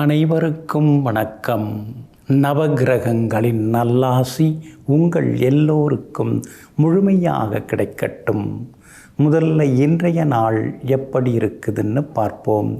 அனைவருக்கும் வணக்கம். நவகிரகங்களின் நல்லாசி உங்கள் எல்லோருக்கும் முழுமையாக கிடைக்கட்டும். முதல்ல இன்றைய நாள் எப்படி இருக்குதுன்னு பார்ப்போம்.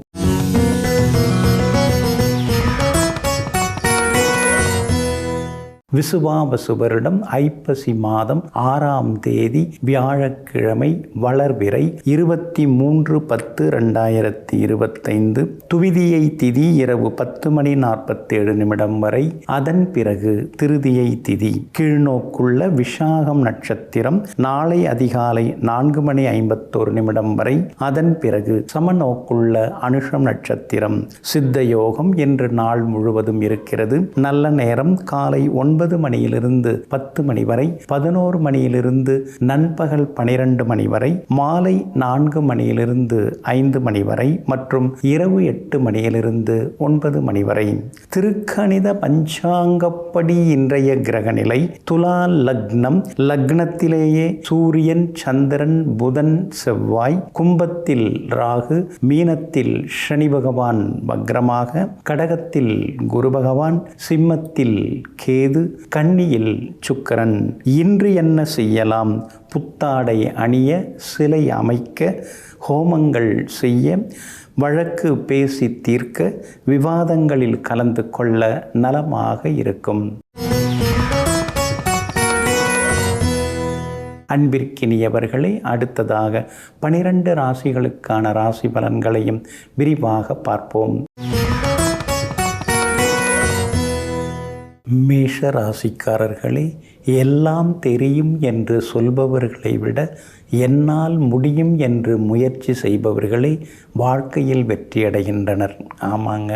விசுவாவசு வருடம் ஐப்பசி மாதம் 6ஆம் தேதி வியாழக்கிழமை, வளர்பிறை 23/10/2025. துவிதியை திதி இரவு 10:47 வரை. அதன் பிறகு திருதியை திதி. கீழ்நோக்குள்ள விசாகம் நட்சத்திரம் நாளை அதிகாலை 4:51 வரை. அதன் பிறகு சமநோக்குள்ள அனுஷம் நட்சத்திரம். சித்த யோகம் என்று நாள் முழுவதும் இருக்கிறது. நல்ல நேரம் காலை 9 மணியிலிருந்து 10 மணி வரை, 11 மணியிலிருந்து நண்பகல் 12 மணி வரை, மாலை 4 மணியிலிருந்து 5 மணி வரை மற்றும் இரவு 8 மணியிலிருந்து 9 மணி வரை. திருக்கணித பஞ்சாங்கப்படி இன்றைய கிரகநிலை துலா லக்னம். லக்னத்திலேயே சூரியன், சந்திரன், புதன், செவ்வாய். கும்பத்தில் ராகு, மீனத்தில் சனி பகவான் வக்ரமாக, கடகத்தில் குரு பகவான், சிம்மத்தில் கேது, கன்னியில் சுக்கிரன். இன்று என்ன செய்யலாம்? புத்தாடை அணிய, சிலை அமைக்க, ஹோமங்கள் செய்ய, வழக்கு பேசி தீர்க்க, விவாதங்களில் கலந்து கொள்ள நலமாக இருக்கும். அன்பிற்கினியவர்களே, அடுத்ததாக 12 ராசிகளுக்கான ராசி பலன்களையும் விரிவாக பார்ப்போம். மேஷ ராசிக்காரர்களே, எல்லாம் தெரியும் என்று சொல்பவர்களை விட என்னால் முடியும் என்று முயற்சி செய்பவர்களே வாழ்க்கையில் வெற்றி அடைகின்றனர். ஆமாங்க,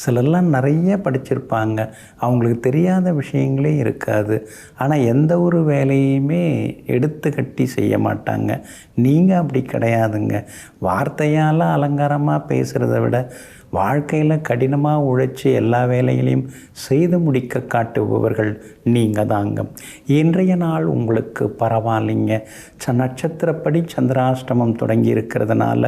சிலர்லாம் நிறைய படிச்சிருப்பாங்க, அவங்களுக்கு தெரியாத விஷயங்களே இருக்காது. ஆனால் எந்த ஒரு வேலையுமே எடுத்து கட்டி செய்ய மாட்டாங்க. நீங்கள் அப்படி கிடையாதுங்க. வார்த்தையால் அலங்காரமாக பேசுகிறத விட வாழ்க்கையில் கடினமாக உழைச்சி எல்லா வேலைகளையும் செய்து முடிக்க காட்டுபவர்கள் நீங்கள் தாங்க. இன்றைய நாள் உங்களுக்கு பரவாயில்லைங்க. நட்சத்திரப்படி சந்திராஷ்டமம் தொடங்கி இருக்கிறதுனால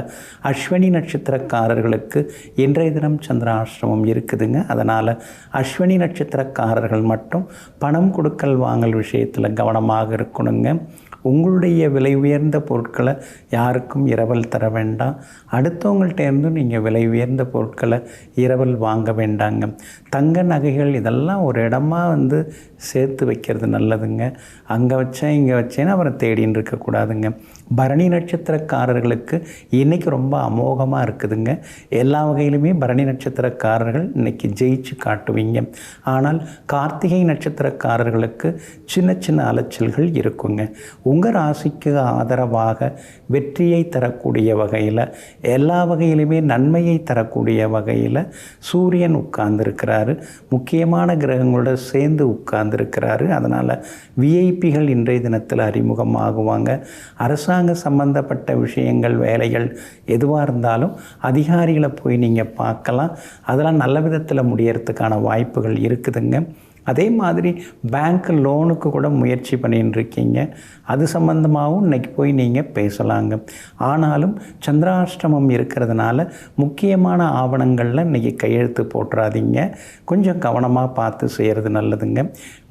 அஸ்வினி நட்சத்திரக்காரர்களுக்கு இன்றைய தினம் சந்திராஷ்டமம் இருக்குதுங்க. அதனால் அஸ்வினி நட்சத்திரக்காரர்கள் மட்டும் பணம் கொடுக்கல் வாங்கல் விஷயத்தில் கவனமாக இருக்கணுங்க. உங்களுடைய விலை உயர்ந்த பொருட்களை யாருக்கும் இரவல் தர வேண்டாம். அடுத்தவங்கள்ட்டேருந்து நீங்கள் விலை உயர்ந்த பொருட்களை இரவல் வாங்க வேண்டாங்க. தங்க நகைகள் இதெல்லாம் ஒரு இடமா சேர்த்து வைக்கிறது நல்லதுங்க. அங்கே வச்சேன் இங்கே வச்சேன்னு அப்புறம் தேடின்னு இருக்கக்கூடாதுங்க. பரணி நட்சத்திரக்காரர்களுக்கு இன்றைக்கி ரொம்ப அமோகமாக இருக்குதுங்க. எல்லா வகையிலுமே பரணி நட்சத்திரக்காரர்கள் இன்றைக்கி ஜெயிச்சு காட்டுவீங்க. ஆனால் கார்த்திகை நட்சத்திரக்காரர்களுக்கு சின்ன சின்ன அலைச்சல்கள் இருக்குங்க. உங்கள் ராசிக்கு ஆதரவாக வெற்றியை தரக்கூடிய வகையில், எல்லா வகையிலுமே நன்மையை தரக்கூடிய வகையில் சூரியன் உட்கார்ந்துருக்கிறாரு. முக்கியமான கிரகங்களோட சேர்ந்து உட்கார்ந்துருக்கிறாரு. அதனால் விஐபிகள் இன்றைய தினத்தில் அறிமுகமாகுவாங்க. அரசாங்க சம்பந்தப்பட்ட விஷயங்கள், வேலைகள் எதுவாக இருந்தாலும் அதிகாரிகளை போய் நீங்கள் பார்க்கலாம். அதெல்லாம் நல்ல விதத்தில் முடியறதுக்கான வாய்ப்புகள் இருக்குதுங்க. அதே மாதிரி பேங்க் லோனுக்கு கூட முயற்சி பண்ணின்னு இருக்கீங்க. அது சம்பந்தமாகவும் இன்றைக்கி போய் நீங்கள் பேசலாங்க. ஆனாலும் சந்திராஷ்டமம் இருக்கிறதுனால முக்கியமான ஆவணங்களில் இன்றைக்கி கையெழுத்து போட்டுறாதீங்க. கொஞ்சம் கவனமாக பார்த்து செய்கிறது நல்லதுங்க.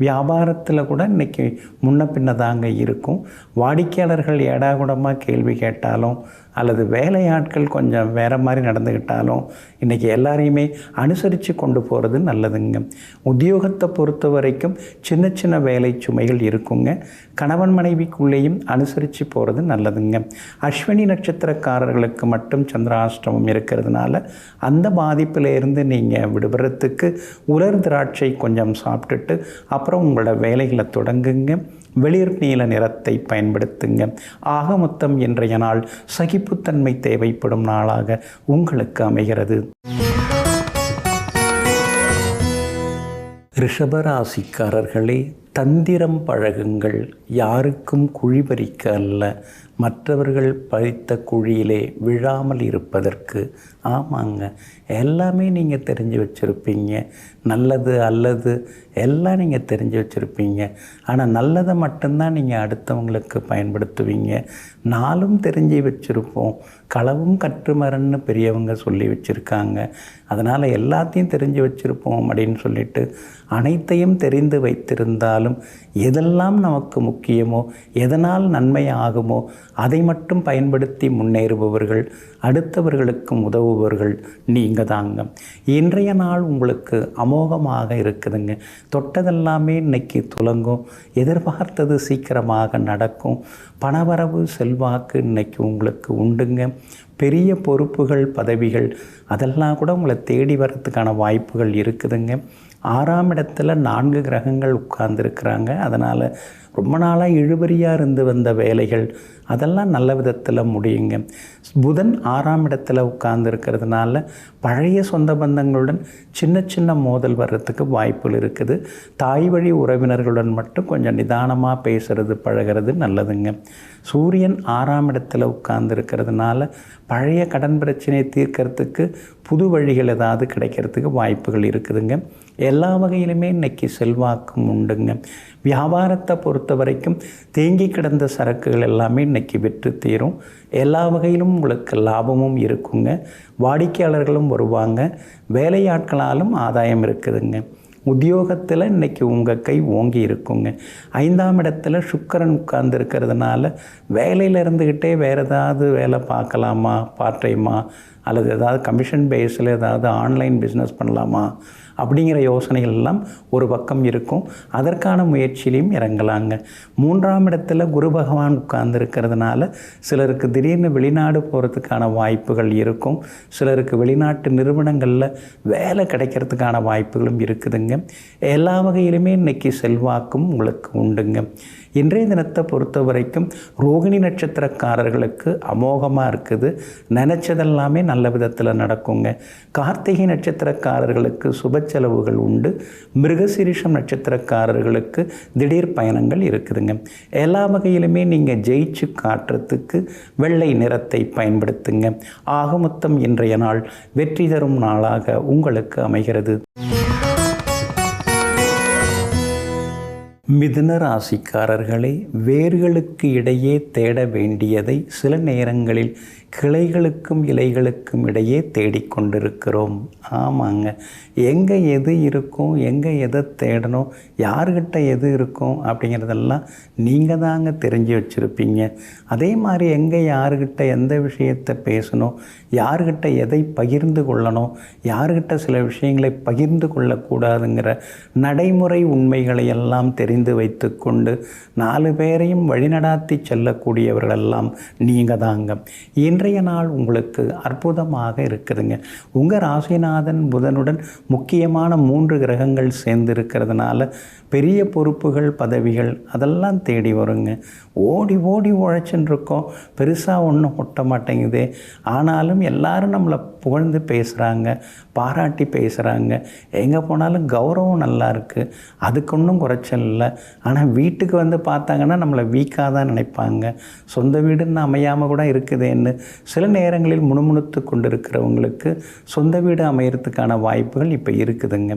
வியாபாரத்தில் கூட இன்றைக்கி முன்ன பின்ன தாங்க இருக்கும். வாடிக்கையாளர்கள் ஏடாகூடமாக கேள்வி கேட்டாலும் அல்லது வேலையாட்கள் கொஞ்சம் வேறு மாதிரி நடந்துக்கிட்டாலும் இன்றைக்கி எல்லாரையுமே அனுசரித்து கொண்டு போகிறது நல்லதுங்க. உத்தியோகத்தை பொறுத்த வரைக்கும் சின்ன சின்ன வேலை சுமைகள் இருக்குங்க. கணவன் மனைவிக்குள்ளேயும் அனுசரித்து போகிறது நல்லதுங்க. அஸ்வினி நட்சத்திரக்காரர்களுக்கு மட்டும் சந்திராஷ்டமம் இருக்கிறதுனால அந்த பாதிப்பிலேருந்து நீங்கள் விடுபடுறதுக்கு உலர் திராட்சை கொஞ்சம் சாப்பிட்டுட்டு அப்புறம் உங்களோட வேலைகளை தொடங்குங்க. வெளிர் நீல நிறத்தை பயன்படுத்துங்க. ஆக மொத்தம் இன்றைய நாள் சகிப்புத்தன்மை தேவைப்படும் நாளாக உங்களுக்கு அமைகிறது. ரிஷபராசிக்காரர்களே, தந்திரம் பழகுங்கள், யாருக்கும் குழி பறிக்க அல்ல, மற்றவர்கள் பறித்த குழியிலே விழாமல் இருப்பதற்கு. ஆமாங்க, எல்லாமே நீங்கள் தெரிஞ்சு வச்சுருப்பீங்க. நல்லது அல்லது எல்லாம் நீங்கள் தெரிஞ்சு வச்சுருப்பீங்க. ஆனால் நல்லதை மட்டும்தான் நீங்கள் அடுத்தவங்களுக்கு பயன்படுத்துவீங்க. நாளும் தெரிஞ்சு வச்சுருப்போம். களவும் கற்றுமரன்னு பெரியவங்க சொல்லி வச்சுருக்காங்க. அதனால் எல்லாத்தையும் தெரிஞ்சு வச்சுருப்போம் அப்படின்னு சொல்லிட்டு அனைத்தையும் தெரிந்து வைத்திருந்தாலும் எதெல்லாம் நமக்கு முக்கியமோ, எதனால் நன்மை ஆகுமோ அதை மட்டும் பயன்படுத்தி முன்னேறுபவர்கள், அடுத்தவர்களுக்கும் உதவுபவர்கள் நீங்கள் தாங்க. இன்றைய நாள் உங்களுக்கு அமோகமாக இருக்குதுங்க. தொட்டதெல்லாமே இன்னைக்கு துலங்கும். எதிர்பார்த்தது சீக்கிரமாக நடக்கும். பணவரவு செல்வாக்கு இன்னைக்கு உங்களுக்கு உண்டுங்க. பெரிய பொறுப்புகள், பதவிகள் அதெல்லாம் கூட உங்களை தேடி வரத்துக்கான வாய்ப்புகள் இருக்குதுங்க. 6ஆம் இடத்துல 4 கிரகங்கள் உட்கார்ந்துருக்குறாங்க. அதனால் ரொம்ப நாளாக இழுபறியாக இருந்து வந்த வேலைகள் அதெல்லாம் நல்ல விதத்தில் முடியுங்க. புதன் 6ஆம் இடத்துல உட்கார்ந்துருக்கிறதுனால பழைய சொந்த பந்தங்களுடன் சின்ன சின்ன மோதல் வர்றதுக்கு வாய்ப்புகள் இருக்குது. தாய் வழி உறவினர்களுடன் மட்டும் கொஞ்சம் நிதானமாக பேசுகிறது, பழகிறது நல்லதுங்க. சூரியன் 6ஆம் இடத்துல உட்கார்ந்துருக்கிறதுனால பழைய கடன் பிரச்சனையை தீர்க்கறதுக்கு புது வழிகள் ஏதாவது கிடைக்கிறதுக்கு வாய்ப்புகள் இருக்குதுங்க. எல்லா வகையிலுமே இன்றைக்கி செல்வாக்கும் உண்டுங்க. வியாபாரத்தை பொறுத்த வரைக்கும் தேங்கி கிடந்த சரக்குகள் எல்லாமே இன்றைக்கி விற்று தீரும். எல்லா வகையிலும் உங்களுக்கு லாபமும் இருக்குங்க. வாடிக்கையாளர்களும் வருவாங்க. வேலையாட்களாலும் ஆதாயம் இருக்குதுங்க. உத்தியோகத்தில் இன்றைக்கி உங்கள் கை ஓங்கி இருக்குங்க. 5ஆம் இடத்துல சுக்கிரன் உட்கார்ந்து இருக்கிறதுனால வேலையில் இருந்துக்கிட்டே வேறு ஏதாவது வேலை பார்க்கலாமா, பார்ட் டைமா, அல்லது ஏதாவது கமிஷன் பேஸில் ஏதாவது ஆன்லைன் பிஸ்னஸ் பண்ணலாமா அப்படிங்கிற யோசனைகள் எல்லாம் ஒரு பக்கம் இருக்கும். அதற்கான முயற்சியிலையும் இறங்கலாங்க. 3ஆம் இடத்துல குரு பகவான் உட்கார்ந்து இருக்கிறதுனால சிலருக்கு திடீர்னு வெளிநாடு போகிறதுக்கான வாய்ப்புகள் இருக்கும். சிலருக்கு வெளிநாட்டு நிறுவனங்களில் வேலை கிடைக்கிறதுக்கான வாய்ப்புகளும் இருக்குதுங்க. எல்லா வகையிலுமே இன்றைக்கி செல்வாக்கும் உங்களுக்கு உண்டுங்க. இன்றைய தினத்தை பொறுத்த வரைக்கும் ரோகிணி நட்சத்திரக்காரர்களுக்கு அமோகமாக இருக்குது. நினச்சதெல்லாமே நல்ல விதத்தில் நடக்குங்க. கார்த்திகை நட்சத்திரக்காரர்களுக்கு சுப செலவுகள் உண்டு. மிருகசீரிஷம் நட்சத்திரக்காரர்களுக்கு திடீர் பயணங்கள் இருக்குதுங்க. எல்லா வகையிலுமே நீங்கள் ஜெயிச்சு காட்டுறதுக்கு வெள்ளை நிறத்தை பயன்படுத்துங்க. ஆக மொத்தம் இன்றைய நாள் வெற்றி தரும் நாளாக உங்களுக்கு அமைகிறது. மிதுன ராசிக்காரர்களே, வேர்களுக்கு இடையே தேட வேண்டியதை சில நேரங்களில் கிளைகளுக்கும் இலைகளுக்கும் இடையே தேடிக்கொண்டிருக்கிறோம். ஆமாங்க, எங்கே எது இருக்கும், எங்கே எதை தேடணும், யார்கிட்ட எது இருக்கும் அப்படிங்கிறதெல்லாம் நீங்கள் தாங்க தெரிஞ்சு வச்சுருப்பீங்க. அதே மாதிரி எங்கே யார்கிட்ட எந்த விஷயத்தை பேசணும், யார்கிட்ட எதை பகிர்ந்து கொள்ளணும், யார்கிட்ட சில விஷயங்களை பகிர்ந்து கொள்ளக்கூடாதுங்கிற நடைமுறை உண்மைகளை எல்லாம் தெரிந்து வைத்து கொண்டு 4 பேரையும் வழிநடாத்தி செல்லக்கூடியவர்களெல்லாம் நீங்கள் தாங்க. இன்றைய நாள் உங்களுக்கு அற்புதமாக இருக்குதுங்க. உங்கள் ராசிநாதன் புதனுடன் முக்கியமான 3 கிரகங்கள் சேர்ந்து இருக்கிறதுனால பெரிய பொறுப்புகள், பதவிகள் அதெல்லாம் தேடி வருங்க. ஓடி ஓடி உழைச்சின்னு இருக்கோம், பெருசாக ஒன்றும் ஒட்ட மாட்டேங்குது. ஆனாலும் எல்லாரும் நம்மளை புகழ்ந்து பேசுகிறாங்க, பாராட்டி பேசுகிறாங்க. எங்கே போனாலும் கௌரவம் நல்லா இருக்குது, அதுக்கு ஒன்றும் குறைச்சல் இல்லை. ஆனால் வீட்டுக்கு வந்து பார்த்தாங்கன்னா நம்மளை வீக்காக தான் நினைப்பாங்க. சொந்த வீடுன்னு அமையாமல் கூட இருக்குதுன்னு சில நேரங்களில் முணுமுணுத்து கொண்டு இருக்கிறவங்களுக்கு சொந்த வீடு அமையறதுக்கான வாய்ப்புகள் இப்போ இருக்குதுங்க.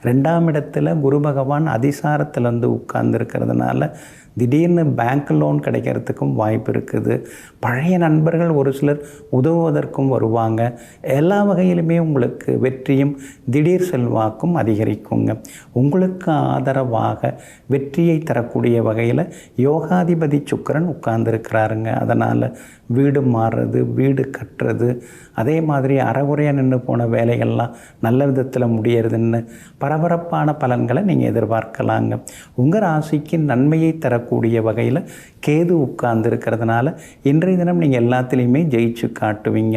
2ஆம் இடத்துல குரு பகவான் அதிசாரத்தில் வந்து உட்கார்ந்துருக்கிறதுனால திடீர்னு பேங்க் லோன் கிடைக்கிறதுக்கும் வாய்ப்பு இருக்குது. பழைய நண்பர்கள் ஒரு சிலர் உதவுவதற்கும் வருவாங்க. எல்லா வகையிலுமே உங்களுக்கு வெற்றியும் திடீர் செல்வாக்கும் அதிகரிக்குங்க. உங்களுக்கு ஆதரவாக வெற்றியை தரக்கூடிய வகையில் யோகாதிபதி சுக்கிரன் உட்கார்ந்துருக்கிறாருங்க. அதனால் வீடு மாறுறது, வீடு கட்டுறது, அதே மாதிரி அறகுறையாக நின்று போன வேலைகள்லாம் நல்ல விதத்தில் முடியறதுன்னு பரபரப்பான பலன்களை நீங்கள் எதிர்பார்க்கலாங்க. உங்கள் ராசிக்கு நன்மையை தரக்கூடிய வகையில் கேது உட்கார்ந்து இருக்கிறதுனால இன்றைய தினம் நீங்கள் எல்லாத்துலேயுமே ஜெயிச்சு காட்டுவீங்க.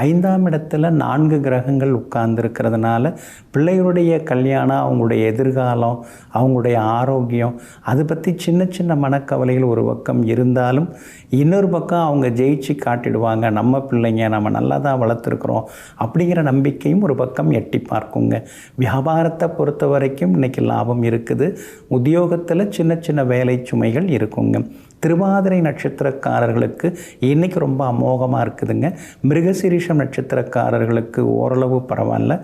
5ஆம் இடத்துல இடத்துல 4 கிரகங்கள் உட்கார்ந்துருக்கிறதுனால பிள்ளைகளுடைய கல்யாணம், அவங்களுடைய எதிர்காலம், அவங்களுடைய ஆரோக்கியம், அதை பற்றி சின்ன சின்ன மனக்கவலைகள் ஒரு பக்கம் இருந்தாலும் இன்னொரு பக்கம் அவங்க ஜெயிச்சு காட்டிடுவாங்க, நம்ம பிள்ளைங்க நம்ம நல்லா தான் வளர்த்துருக்குறோம் அப்படிங்கிற நம்பிக்கையும் ஒரு பக்கம் எட்டி பார்க்குங்க. வியாபாரத்தை பொறுத்த வரைக்கும் இன்றைக்கி லாபம் இருக்குது. உத்தியோகத்தில் சின்ன சின்ன வேலை சுமைகள் இருக்குங்க. திருவாதிரை நட்சத்திரக்காரர்களுக்கு இன்றைக்கி ரொம்ப அமோகமாக இருக்குதுங்க. மிருகசீரிஷம் நட்சத்திரக்காரர்களுக்கு ஓரளவு பரவாயில்ல.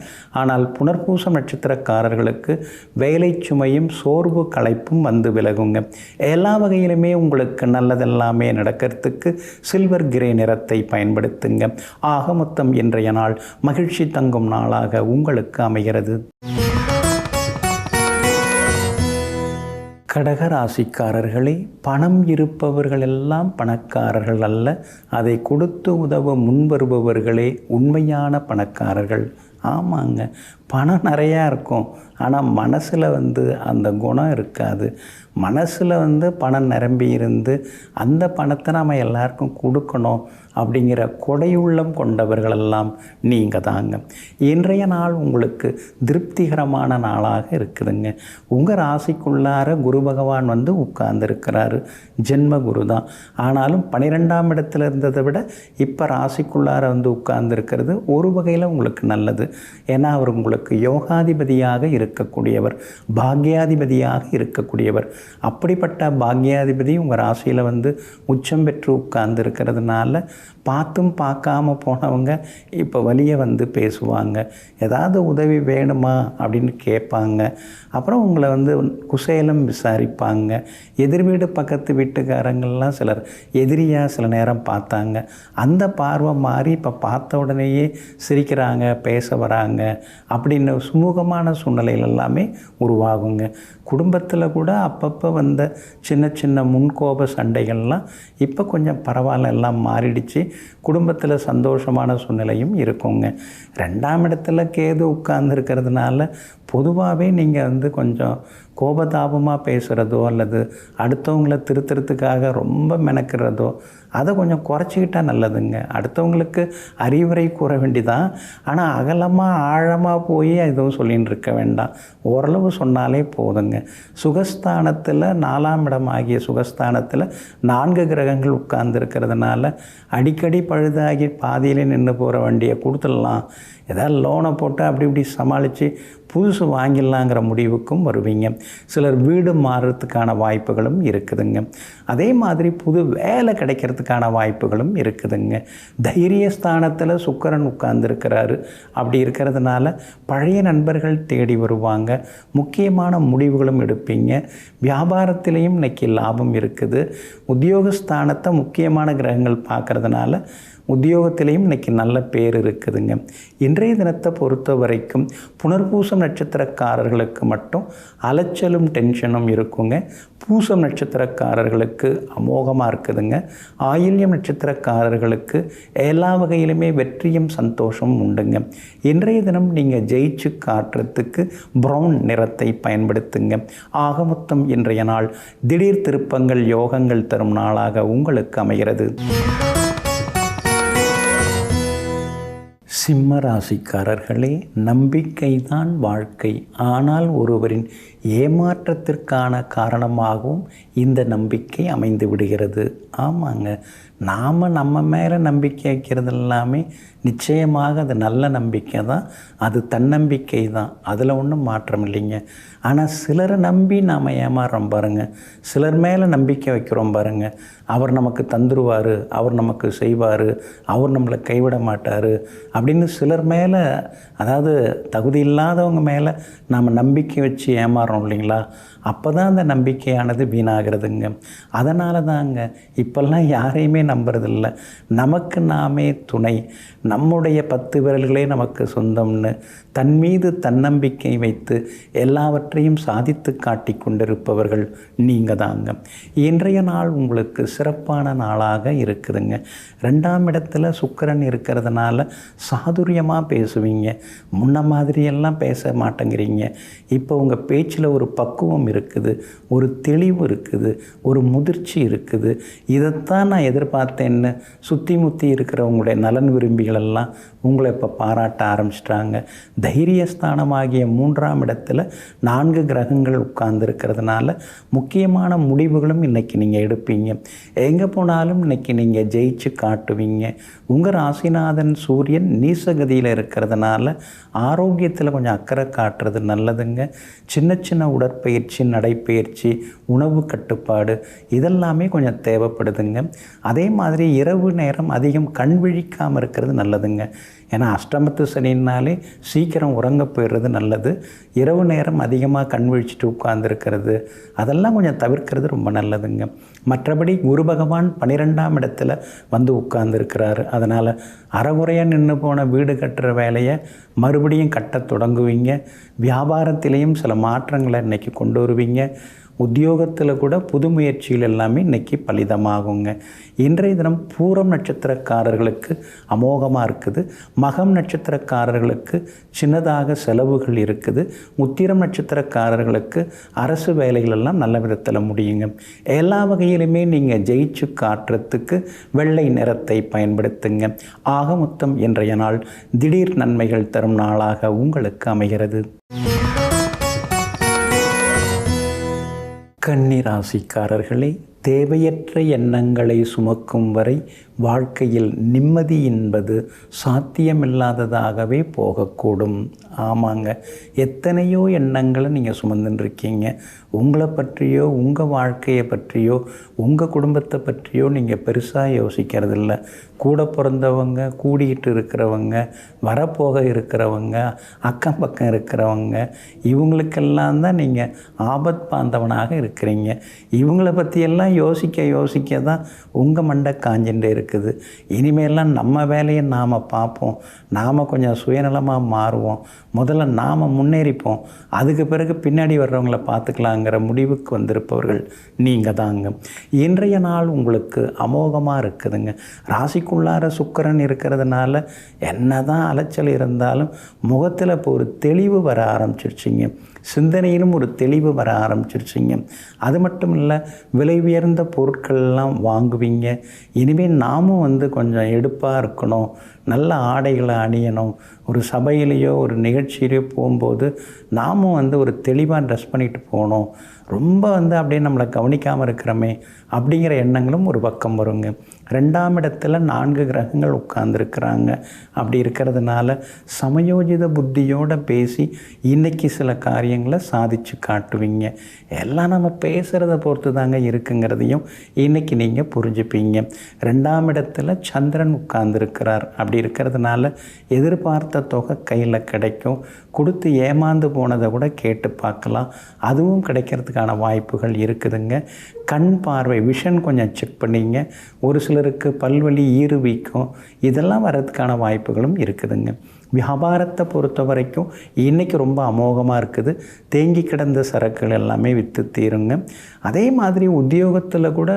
ஆனால் புனர்பூசம் நட்சத்திரக்காரர்களுக்கு வேலை சுமையும் சோர்வு களைப்பும் வந்து விலகுங்க. எல்லா வகையிலுமே உங்களுக்கு நல்லதெல்லாமே நடக்கிறதுக்கு சில்வர் கிரே நிறத்தை பயன்படுத்துங்க. ஆக மொத்தம் இன்றைய நாள் மகிழ்ச்சி தங்கும் நாளாக உங்களுக்கு அமைகிறது. கடகராசிக்காரர்களே, பணம் இருப்பவர்கள் எல்லாம் பணக்காரர்கள் அல்ல. அதை கொடுத்து உதவ முன்வருபவர்களே உண்மையான பணக்காரர்கள். ஆமாங்க, பணம் நிறையா இருக்கும், ஆனால் மனசில் அந்த குணம் இருக்காது. மனசில் பணம் நிரம்பி இருந்து அந்த பணத்தை நாம் எல்லாருக்கும் கொடுக்கணும் அப்படிங்கிற கொடையுள்ளம் கொண்டவர்களெல்லாம் நீங்கள் தாங்க. இன்றைய நாள் உங்களுக்கு திருப்திகரமான நாளாக இருக்குதுங்க. உங்கள் ராசிக்குள்ளார குரு பகவான் உட்கார்ந்துருக்கிறாரு. ஜென்ம குரு தான், ஆனாலும் 12ஆம் இடத்துல இருந்ததை விட இப்போ ராசிக்குள்ளார உட்கார்ந்துருக்கிறது ஒரு வகையில் உங்களுக்கு நல்லது. ஏன்னா அவர் உங்களுக்கு யோகாதிபதியாக இருக்கக்கூடியவர், பாக்யாதிபதியாக இருக்கக்கூடியவர். அப்படிப்பட்ட பாக்யாதிபதி உங்கள் ராசியில் உச்சம் பெற்று உட்கார்ந்து இருக்கிறதுனால பார்த்தும் பார்க்காம போனவங்க இப்போ வழியை பேசுவாங்க. ஏதாவது உதவி வேணுமா அப்படின்னு கேட்பாங்க. அப்புறம் உங்களை குசேலம் விசாரிப்பாங்க. எதிர் வீடு பக்கத்து வீட்டுக்காரங்கள்லாம் சிலர் எதிரியாக சில நேரம் பார்த்தாங்க. அந்த பார்வை மாறி இப்போ பார்த்த உடனேயே சிரிக்கிறாங்க, பேச வராங்க அப்படின்னு சுமூகமான சூழ்நிலைகள் எல்லாமே உருவாகுங்க. குடும்பத்தில் கூட அப்பப்போ சின்ன சின்ன முன்கோப சண்டைகள்லாம் இப்போ கொஞ்சம் பரவாயில்ல, எல்லாம் மாறிடுச்சு. குடும்பத்தில் சந்தோஷமான சூழ்நிலையும் இருக்குங்க. 2ஆம் இடத்துல கேது உட்கார்ந்துருக்கிறதுனால பொதுவாகவே நீங்கள் கொஞ்சம் கோபதாபமாக பேசுகிறதோ அல்லது அடுத்தவங்களை திருத்துறதுக்காக ரொம்ப மெனக்கிறதோ அதை கொஞ்சம் குறைச்சிக்கிட்டால் நல்லதுங்க. அடுத்தவங்களுக்கு அறிவுரை கூற வேண்டிதான், ஆனால் அகலமாக ஆழமாக போய் எதுவும் சொல்லின்னு இருக்க வேண்டாம். ஓரளவு சொன்னாலே போதுங்க. சுகஸ்தானத்தில் 4ஆம் இடம் ஆகிய சுகஸ்தானத்தில் 4 கிரகங்கள் உட்கார்ந்துருக்கிறதுனால அடிக்கடி பழுதாகி பாதியிலே நின்று போகிற வண்டியை கொடுத்துடலாம், ஏதாவது லோனை போட்டு அப்படி இப்படி சமாளித்து புதுசு வாங்கிடலாங்கிற முடிவுக்கும் வருவீங்க. சிலர் வீடு மாறுறதுக்கான வாய்ப்புகளும் இருக்குதுங்க. அதே மாதிரி புது வேலை கிடைக்கிறதுக்கான வாய்ப்புகளும் இருக்குதுங்க. தைரியஸ்தானத்தில் சுக்கிரன் உட்கார்ந்துருக்கிறாரு. அப்படி இருக்கிறதுனால பழைய நண்பர்கள் தேடி வருவாங்க. முக்கியமான முடிவுகளும் எடுப்பீங்க. வியாபாரத்திலையும் இன்றைக்கி லாபம் இருக்குது. உத்தியோகஸ்தானத்தை முக்கியமான கிரகங்கள் பார்க்குறதுனால உத்தியோகத்திலையும் இன்றைக்கி நல்ல பேர் இருக்குதுங்க. இன்றைய தினத்தை பொறுத்த வரைக்கும் புனர்பூசம் நட்சத்திரக்காரர்களுக்கு மட்டும் அலைச்சலும் டென்ஷனும் இருக்குங்க. பூசம் நட்சத்திரக்காரர்களுக்கு அமோகமாக இருக்குதுங்க. ஆயில்யம் நட்சத்திரக்காரர்களுக்கு எல்லா வகையிலுமே வெற்றியும் சந்தோஷமும் உண்டுங்க. இன்றைய தினம் நீங்கள் ஜெயிச்சு காட்டுறதுக்கு ப்ரௌன் நிறத்தை பயன்படுத்துங்க. ஆக மொத்தம் இன்றைய நாள் திடீர் திருப்பங்கள் யோகங்கள் தரும் நாளாக உங்களுக்கு அமைகிறது. சிம்ம ராசிக்காரர்களே, நம்பிக்கை தான் வாழ்க்கை. ஆனால் ஒருவரின் ஏமாற்றத்திற்கான காரணமாகவும் இந்த நம்பிக்கை அமைந்து விடுகிறது. ஆமாங்க, நாம் நம்ம மேலே நம்பிக்கை வைக்கிறது எல்லாமே நிச்சயமாக அது நல்ல நம்பிக்கை தான், அது தன்னம்பிக்கை தான், அதில் ஒன்றும் மாற்றம் இல்லைங்க. ஆனால் சிலரை நம்பி நாம் ஏமாறுறோம் பாருங்கள், சிலர் மேலே நம்பிக்கை வைக்கிறோம் பாருங்கள். அவர் நமக்கு தந்துடுவார், அவர் நமக்கு செய்வார், அவர் நம்மளை கைவிட மாட்டார் அப்படின்னு சிலர் மேலே, அதாவது தகுதி இல்லாதவங்க மேலே நாம் நம்பிக்கை வச்சு ஏமாறுறோம் இல்லைங்களா? அப்போ தான் அந்த நம்பிக்கையானது வீணாகிறதுங்க. அதனால தாங்க இப்போல்லாம் யாரையுமே நம்புறதில்ல. நமக்கு நாமே துணை, நம்முடைய 10 விரல்களே நமக்கு சொந்தம்னு தன் மீது தன்னம்பிக்கை வைத்து எல்லாவற்றையும் சாதித்து காட்டி கொண்டிருப்பவர்கள் நீங்கள் தாங்க. இன்றைய நாள் உங்களுக்கு சிறப்பான நாளாக இருக்குதுங்க. 2ஆம் இடத்துல சுக்கிரன் இருக்கிறதுனால சாதுரியமாக பேசுவீங்க. முன்ன மாதிரியெல்லாம் பேச மாட்டேங்கிறீங்க. இப்போ உங்கள் பேச்சு பேச்சில் ஒரு பக்குவம் இருக்குது, ஒரு தெளிவு இருக்குது, ஒரு முதிர்ச்சி இருக்குது. இதைத்தான் நான் எதிர்பார்த்தேன்னு சுற்றி முற்றி இருக்கிறவங்களுடைய நலன் விரும்பிகளெல்லாம் உங்களை இப்போ பாராட்ட ஆரம்பிச்சிட்டாங்க. தைரியஸ்தானமாகிய 3ஆம் இடத்துல 4 கிரகங்கள் உட்கார்ந்துருக்கிறதுனால முக்கியமான முடிவுகளும் இன்றைக்கி நீங்கள் எடுப்பீங்க. எங்கே போனாலும் இன்றைக்கி நீங்கள் ஜெயிச்சு காட்டுவீங்க. உங்கள் ராசிநாதன் சூரியன் நீசகதியில் இருக்கிறதுனால ஆரோக்கியத்தில் கொஞ்சம் அக்கறை காட்டுறது நல்லதுங்க. சின்ன சின்ன உடற்பயிற்சி, நடைப்பயிற்சி, உணவு கட்டுப்பாடு இதெல்லாமே கொஞ்சம் தேவைப்படுதுங்க. அதே மாதிரி இரவு நேரம் அதிகம் கண் விழிக்காமல் இருக்கிறது நல்லதுங்க. ஏன்னா அஷ்டமத்து சனின்னாலே சீக்கிரம் உறங்க போயிடுறது நல்லது. இரவு நேரம் அதிகமாக கண் விழிச்சிட்டு உட்கார்ந்துருக்கிறது அதெல்லாம் கொஞ்சம் தவிர்க்கிறது ரொம்ப நல்லதுங்க. மற்றபடி குரு பகவான் 12ஆம் இடத்துல வந்து உட்கார்ந்துருக்கிறாரு. அதனால் அறகுறையாக நின்று போன வீடு கட்டுற வேலையை மறுபடியும் கட்ட தொடங்குவீங்க. வியாபாரத்திலையும் சில மாற்றங்களை இன்றைக்கி கொண்டு வருவீங்க. உத்தியோகத்தில் கூட புது முயற்சிகள் எல்லாமே இன்றைக்கி பலிதமாகுங்க. இன்றைய தினம் பூரம் நட்சத்திரக்காரர்களுக்கு அமோகமாக இருக்குது. மகம் நட்சத்திரக்காரர்களுக்கு சின்னதாக செலவுகள் இருக்குது. உத்திரம் நட்சத்திரக்காரர்களுக்கு அரசு வேலைகள் எல்லாம் நல்ல விதத்தில் முடியுங்க. எல்லா வகையிலுமே நீங்கள் ஜெயிச்சு காட்டுறதுக்கு வெள்ளை நிறத்தை பயன்படுத்துங்க. ஆக மொத்தம் இன்றைய நாள் திடீர் நன்மைகள் தரும் நாளாக உங்களுக்கு அமைகிறது. கன்னி ராசிக்காரர்களே, தேவையற்ற எண்ணங்களை சுமக்கும் வரை வாழ்க்கையில் நிம்மதி என்பது சாத்தியமில்லாததாகவே போகக்கூடும். ஆமாங்க, எத்தனையோ எண்ணங்களை நீங்கள் சுமந்துருக்கீங்க. உங்களை பற்றியோ, உங்கள் வாழ்க்கையை பற்றியோ, உங்கள் குடும்பத்தை பற்றியோ நீங்கள் பெருசாக யோசிக்கிறதில்ல. கூட பிறந்தவங்க, கூடிக்கிட்டு இருக்கிறவங்க, வரப்போக இருக்கிறவங்க, அக்கம் பக்கம் இருக்கிறவங்க, இவங்களுக்கெல்லாம் தான் நீங்கள் ஆபத் பாந்தவனாக இருக்கிறீங்க. இவங்களை பற்றியெல்லாம் யோசிக்க தான் உங்கள் மண்டை காஞ்சின்றே இருக்குது. இனிமேலாம் நம்ம வேலையை நாம் பார்ப்போம், நாம் கொஞ்சம் சுயநலமாக மாறுவோம், முதல்ல நாம் முன்னேறிப்போம், அதுக்கு பிறகு பின்னாடி வர்றவங்களை பார்த்துக்கலாங்கிற முடிவுக்கு வந்திருப்பவர்கள் நீங்கள் தாங்க. இன்றைய நாள் உங்களுக்கு அமோகமாக இருக்குதுங்க. ராசிக்குள்ளார சுக்கிரன் இருக்கிறதுனால என்ன தான் அலைச்சல் இருந்தாலும் முகத்தில் இப்போ ஒரு தெளிவு வர ஆரம்பிச்சிருச்சிங்க. சிந்தனையிலும் ஒரு தெளிவு வர ஆரம்பிச்சிருச்சிங்க. அது மட்டும் இல்லை, விலை உயர்ந்த பொருட்கள்லாம் வாங்குவீங்க. இனிமேல் நாமும் கொஞ்சம் எடுப்பாக இருக்கணும், நல்ல ஆடைகளை அணியணும். ஒரு சபையிலையோ ஒரு நிகழ்ச்சியிலையோ போகும்போது நாமும் ஒரு தெளிவாக ட்ரெஸ் பண்ணிட்டு போகணும். ரொம்ப அப்படியே நம்மளை கவனிக்காமல் இருக்கிறோமே அப்படிங்கிற எண்ணங்களும் ஒரு பக்கம் வருங்க. 2ஆம் இடத்துல 4 கிரகங்கள் உட்கார்ந்துருக்கிறாங்க. அப்படி இருக்கிறதுனால சமயோஜித புத்தியோடு பேசி இன்றைக்கி சில காரியங்களை சாதித்து காட்டுவீங்க. எல்லாம் நம்ம பேசுகிறத பொறுத்து தாங்க இருக்குங்கிறதையும் இன்றைக்கி நீங்கள் புரிஞ்சுப்பீங்க. 2ஆம் இடத்துல சந்திரன் உட்கார்ந்துருக்கிறார். அப்படி இருக்கிறதுனால எதிர்பார்த்த தொகை கையில் கிடைக்கும். கொடுத்து ஏமாந்து போனதை கூட கேட்டு பார்க்கலாம், அதுவும் கிடைக்கிறதுக்கான வாய்ப்புகள் இருக்குதுங்க. கண் பார்வை, விஷன் கொஞ்சம் செக் பண்ணிங்க. ஒரு சிலருக்கு பல்வலி, ஈறு வீக்கம் இதெல்லாம் வர்றதுக்கான வாய்ப்புகளும் இருக்குதுங்க. வியாபாரத்தை பொறுத்த வரைக்கும் இன்றைக்கி ரொம்ப அமோகமாக இருக்குது. தேங்கி கிடந்த சரக்குகள் எல்லாமே விற்று தீருங்க. அதே மாதிரி உத்தியோகத்தில் கூட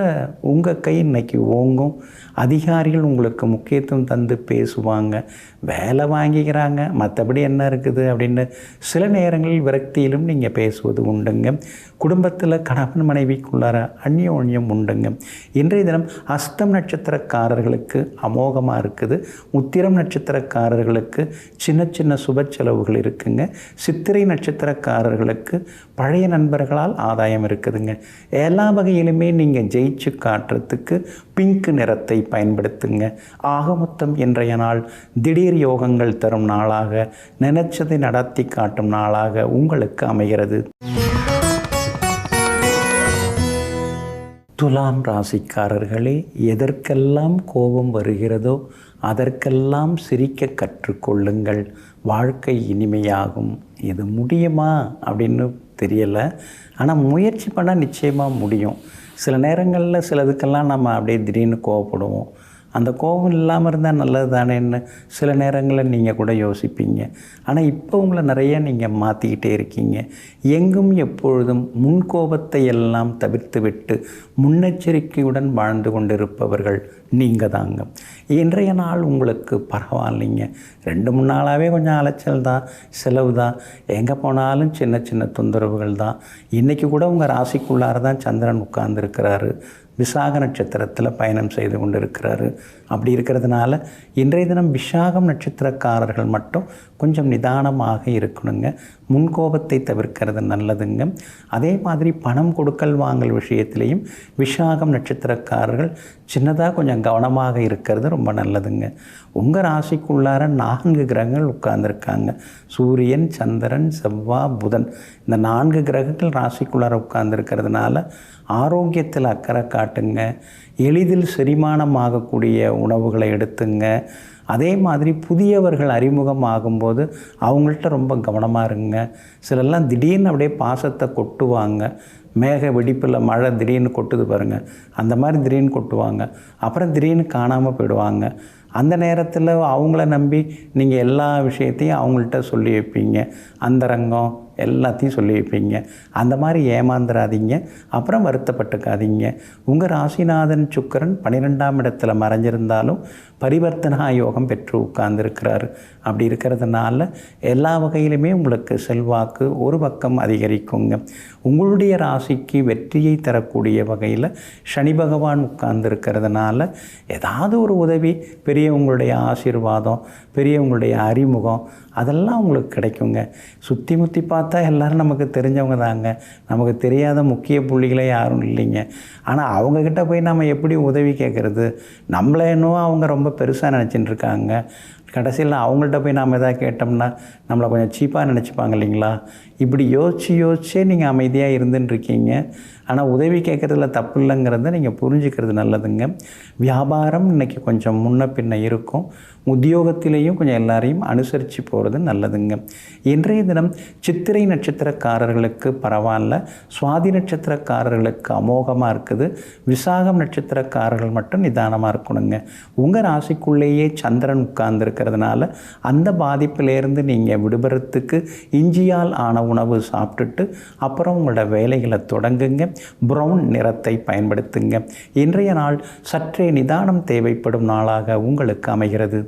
உங்கள் கை இன்றைக்கி ஓங்கும். அதிகாரிகள் உங்களுக்கு முக்கியத்துவம் தந்து பேசுவாங்க, வேலை வாங்கிக்கிறாங்க, மற்றபடி என்ன இருக்குது அப்படின்னு சில நேரங்களில் விரக்தியிலும் நீங்கள் பேசுவது உண்டுங்க. குடும்பத்தில் கணவன் மனைவிக்குள்ளார அந்யோன்யம் உண்டுங்க. இன்றைய தினம் அஸ்தம் நட்சத்திரக்காரர்களுக்கு அமோகமாக இருக்குது. உத்திரம் நட்சத்திரக்காரர்களுக்கு சின்ன சின்ன சுப செலவுகள் இருக்குங்க. சித்திரை நட்சத்திரக்காரர்களுக்கு பழைய நண்பர்களால் ஆதாயம் இருக்குதுங்க. எல்லா வகையிலுமே நீங்கள் ஜெயிச்சு காட்டுறதுக்கு பிங்க் நிறத்தை பயன்படுத்துங்க. ஆக மொத்தம் இன்றைய நாள் திடீர் யோகங்கள் தரும் நாளாக, நினைச்சதை நடத்தி காட்டும் நாளாக உங்களுக்கு அமைகிறது. துலாம் ராசிக்காரர்களே, எதற்கெல்லாம் கோபம் வருகிறதோ அதற்கெல்லாம் சிரிக்க கற்றுக்கொள்ளுங்கள். வாழ்க்கை இனிமையாகும். இது முடியுமா அப்படின்னு தெரியலை, ஆனால் முயற்சி பண்ணால் நிச்சயமாக முடியும். சில நேரங்களில் சிலதுக்கெல்லாம் நம்ம அப்படியே திடீர்னு கோவப்படுவோம். அந்த கோபம் இல்லாமல் இருந்தால் நல்லது தானேன்னு சில நேரங்களில் நீங்கள் கூட யோசிப்பீங்க. ஆனால் இப்போ உங்களை நிறைய நீங்கள் மாற்றிக்கிட்டே இருக்கீங்க. எங்கும் எப்பொழுதும் முன்கோபத்தை எல்லாம் தவிர்த்து விட்டு முன்னெச்சரிக்கையுடன் வாழ்ந்து கொண்டிருப்பவர்கள் நீங்கள் தாங்க. இன்றைய நாள் உங்களுக்கு பரவாயில்லைங்க. 2-3 நாளாகவே கொஞ்சம் அலைச்சல் தான், செலவு தான், எங்கே போனாலும் சின்ன சின்ன தொந்தரவுகள் தான். இன்றைக்கி கூட உங்கள் ராசிக்குள்ளார தான் சந்திரன் உட்கார்ந்துருக்கிறாரு. விசாக நட்சத்திரத்தில் பயணம் செய்து கொண்டு இருக்கிறாரு. அப்படி இருக்கிறதுனால இன்றைய தினம் விசாகம் நட்சத்திரக்காரர்கள் மட்டும் கொஞ்சம் நிதானமாக இருக்கணுங்க. முன்கோபத்தை தவிர்க்கிறது நல்லதுங்க. அதே மாதிரி பணம் கொடுக்கல் வாங்கல் விஷயத்திலையும் விசாகம் நட்சத்திரக்காரர்கள் சின்னதாக கொஞ்சம் கவனமாக இருக்கிறது ரொம்ப நல்லதுங்க. உங்கள் ராசிக்குள்ளார 4 கிரகங்கள் உட்கார்ந்துருக்காங்க. சூரியன், சந்திரன், செவ்வாய், புதன். இந்த 4 கிரகங்கள் ராசிக்குள்ளார உட்கார்ந்துருக்கிறதுனால ஆரோக்கியத்தில் அக்கறை காட்டுங்க. எளிதில் செரிமானம் ஆகக்கூடிய உணவுகளை எடுத்துங்க. அதே மாதிரி புதியவர்கள் அறிமுகம் ஆகும்போது அவங்கள்ட்ட ரொம்ப கவனமாக இருங்க. சிலெல்லாம் திடீர்னு அப்படியே பாசத்தை கொட்டுவாங்க. மேக வெடிப்பில் மழை திடீர்னு கொட்டுது பாருங்கள், அந்த மாதிரி திடீர்னு கொட்டுவாங்க. அப்புறம் திடீர்னு காணாமல் போயிடுவாங்க. அந்த நேரத்தில் அவங்கள நம்பி நீங்கள் எல்லா விஷயத்தையும் அவங்கள்ட்ட சொல்லி வைப்பீங்க. அந்தரங்கம் எல்லாத்தையும் சொல்லி வைப்பீங்க. அந்த மாதிரி ஏமாந்துடாதீங்க, அப்புறம் வருத்தப்பட்டுக்காதீங்க. உங்கள் ராசிநாதன் சுக்கிரன் 12ஆம் இடத்துல மறைஞ்சிருந்தாலும் பரிவர்த்தனா யோகம் பெற்று உட்கார்ந்துருக்கிறாரு. அப்படி இருக்கிறதுனால எல்லா வகையிலுமே உங்களுக்கு செல்வாக்கு ஒரு பக்கம் அதிகரிக்குங்க. உங்களுடைய ராசிக்கு வெற்றியை தரக்கூடிய வகையில் சனி பகவான் உட்கார்ந்துருக்கிறதுனால ஏதாவது ஒரு உதவி, பெரியவங்களுடைய ஆசீர்வாதம், பெரியவங்களுடைய அறிமுகம் அதெல்லாம் உங்களுக்கு கிடைக்குங்க. சுற்றி முற்றி பார்த்தா எல்லோரும் நமக்கு தெரிஞ்சவங்க தாங்க. நமக்கு தெரியாத முக்கிய புள்ளிகளே யாரும் இல்லைங்க. ஆனால் அவங்கக்கிட்ட போய் நம்ம எப்படி உதவி கேட்குறது? நம்மள என்னவோ அவங்க ரொம்ப பெருசாக நினச்சிட்டு இருக்காங்க. கடைசியில் அவங்கள்ட்ட போய் நாம் எதாவது கேட்டோம்னா நம்மளை கொஞ்சம் சீப்பாக நினச்சிப்பாங்க இல்லைங்களா? இப்படி யோசிச்சே நீங்கள் அமைதியாக இருந்துட்டுருக்கீங்க. ஆனால் உதவி கேட்குறதுல தப்பு இல்லைங்கிறத நீங்கள் புரிஞ்சுக்கிறது நல்லதுங்க. வியாபாரம் இன்றைக்கி கொஞ்சம் முன்ன பின்ன இருக்கும். உத்தியோகத்திலேயும் கொஞ்சம் எல்லாரையும் அனுசரித்து போகிறது நல்லதுங்க. இன்றைய தினம் சித்திரை நட்சத்திரக்காரர்களுக்கு பரவாயில்ல, சுவாதி நட்சத்திரக்காரர்களுக்கு அமோகமாக இருக்குது. விசாகம் நட்சத்திரக்காரர்கள் மட்டும் நிதானமாக இருக்கணுங்க. உங்கள் ராசிக்குள்ளேயே சந்திரன் உட்கார்ந்துருக்கிறதுனால அந்த பாதிப்பிலேருந்து நீங்கள் விடுபடுறதுக்கு இஞ்சியால் ஆன உணவு சாப்பிட்டுட்டு அப்புறம் உங்களோட வேலைகளை தொடங்குங்க. ப்ரௌன் நிறத்தை பயன்படுத்துங்க. இன்றைய நாள் சற்றே நிதானம் தேவைப்படும் நாளாக உங்களுக்கு அமைகிறது.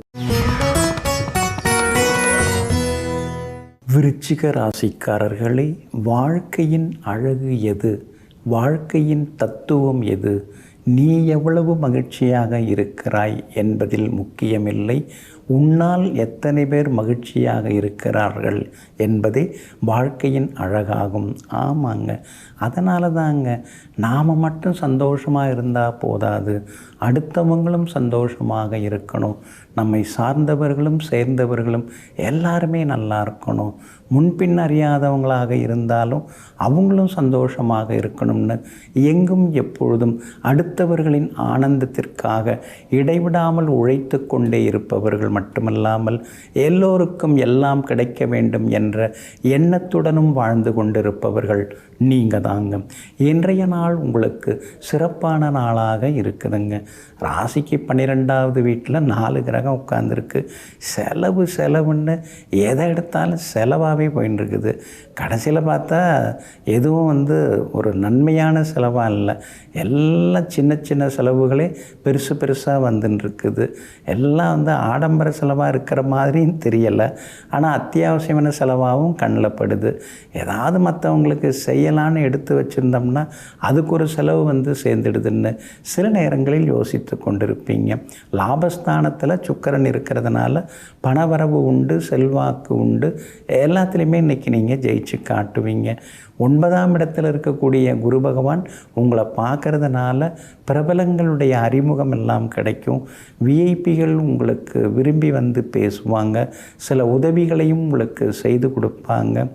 விருச்சிக ராசிக்காரர்களே, வாழ்க்கையின் அழகு எது? வாழ்க்கையின் தத்துவம் எது? நீ எவ்வளவு மகிழ்ச்சியாக இருக்கிறாய் என்பதில் முக்கியமில்லை, உன்னால் எத்தனை பேர் மகிழ்ச்சியாக இருக்கிறார்கள் என்பதே வாழ்க்கையின் அழகாகும். ஆமாங்க, அதனால தாங்க நாம் மட்டும் சந்தோஷமாக இருந்தால் போதாது, அடுத்தவங்களும் சந்தோஷமாக இருக்கணும். நம்மை சார்ந்தவர்களும் சேர்ந்தவர்களும் எல்லாருமே நல்லா இருக்கணும். முன்பின் அறியாதவங்களாக இருந்தாலும் அவங்களும் சந்தோஷமாக இருக்கணும்னு எங்கும் எப்பொழுதும் அடுத்தவர்களின் ஆனந்தத்திற்காக இடைவிடாமல் உழைத்து கொண்டே இருப்பவர்கள் மட்டுமல்லாமல் எல்லோருக்கும் எல்லாம் கிடைக்க வேண்டும் என்ற எண்ணத்துடனும் வாழ்ந்து கொண்டிருப்பவர்கள் நீங்கள் தாங்க. இன்றைய நாள் உங்களுக்கு சிறப்பான நாளாக இருக்குதுங்க. ராசிக்கு 12வது வீட்டில் 4 கிரகம் உட்கார்ந்துருக்கு. செலவுன்னு எதை எடுத்தாலும் செலவாகவே போயின்னு இருக்குது. கடைசியில் பார்த்தா எதுவும் ஒரு நன்மையான செலவாக இல்லை. எல்லாம் சின்ன சின்ன செலவுகளே பெருசாக வந்துன்னு எல்லாம் ஆடம்பர செலவாக இருக்கிற மாதிரியும் தெரியலை. ஆனால் அத்தியாவசியமான செலவாகவும் கண்ணில் படுது. ஏதாவது மற்றவங்களுக்கு செய்யலான்னு எடுத்து வச்சுருந்தோம்னா அதுக்கு ஒரு செலவு சேர்ந்துடுதுன்னு சில நேரங்களில் யோசித்து கொண்டிருப்பீங்க. லாபஸ்தானத்தில் சுக்கிரன் இருக்கிறதுனால பணவரவு உண்டு, செல்வாக்கு உண்டு. எல்லாத்துலேயுமே இன்றைக்கி நீங்கள் ஜெயிச்சு காட்டுவீங்க. 9ஆம் இடத்தில் இருக்கக்கூடிய குரு பகவான் உங்களை பார்க்கறதுனால பிரபலங்களுடைய அறிமுகம் எல்லாம் கிடைக்கும். விஐபிகள் உங்களுக்கு விரும்பி பேசுவாங்க. சில உதவிகளையும் உங்களுக்கு செய்து கொடுப்பாங்க.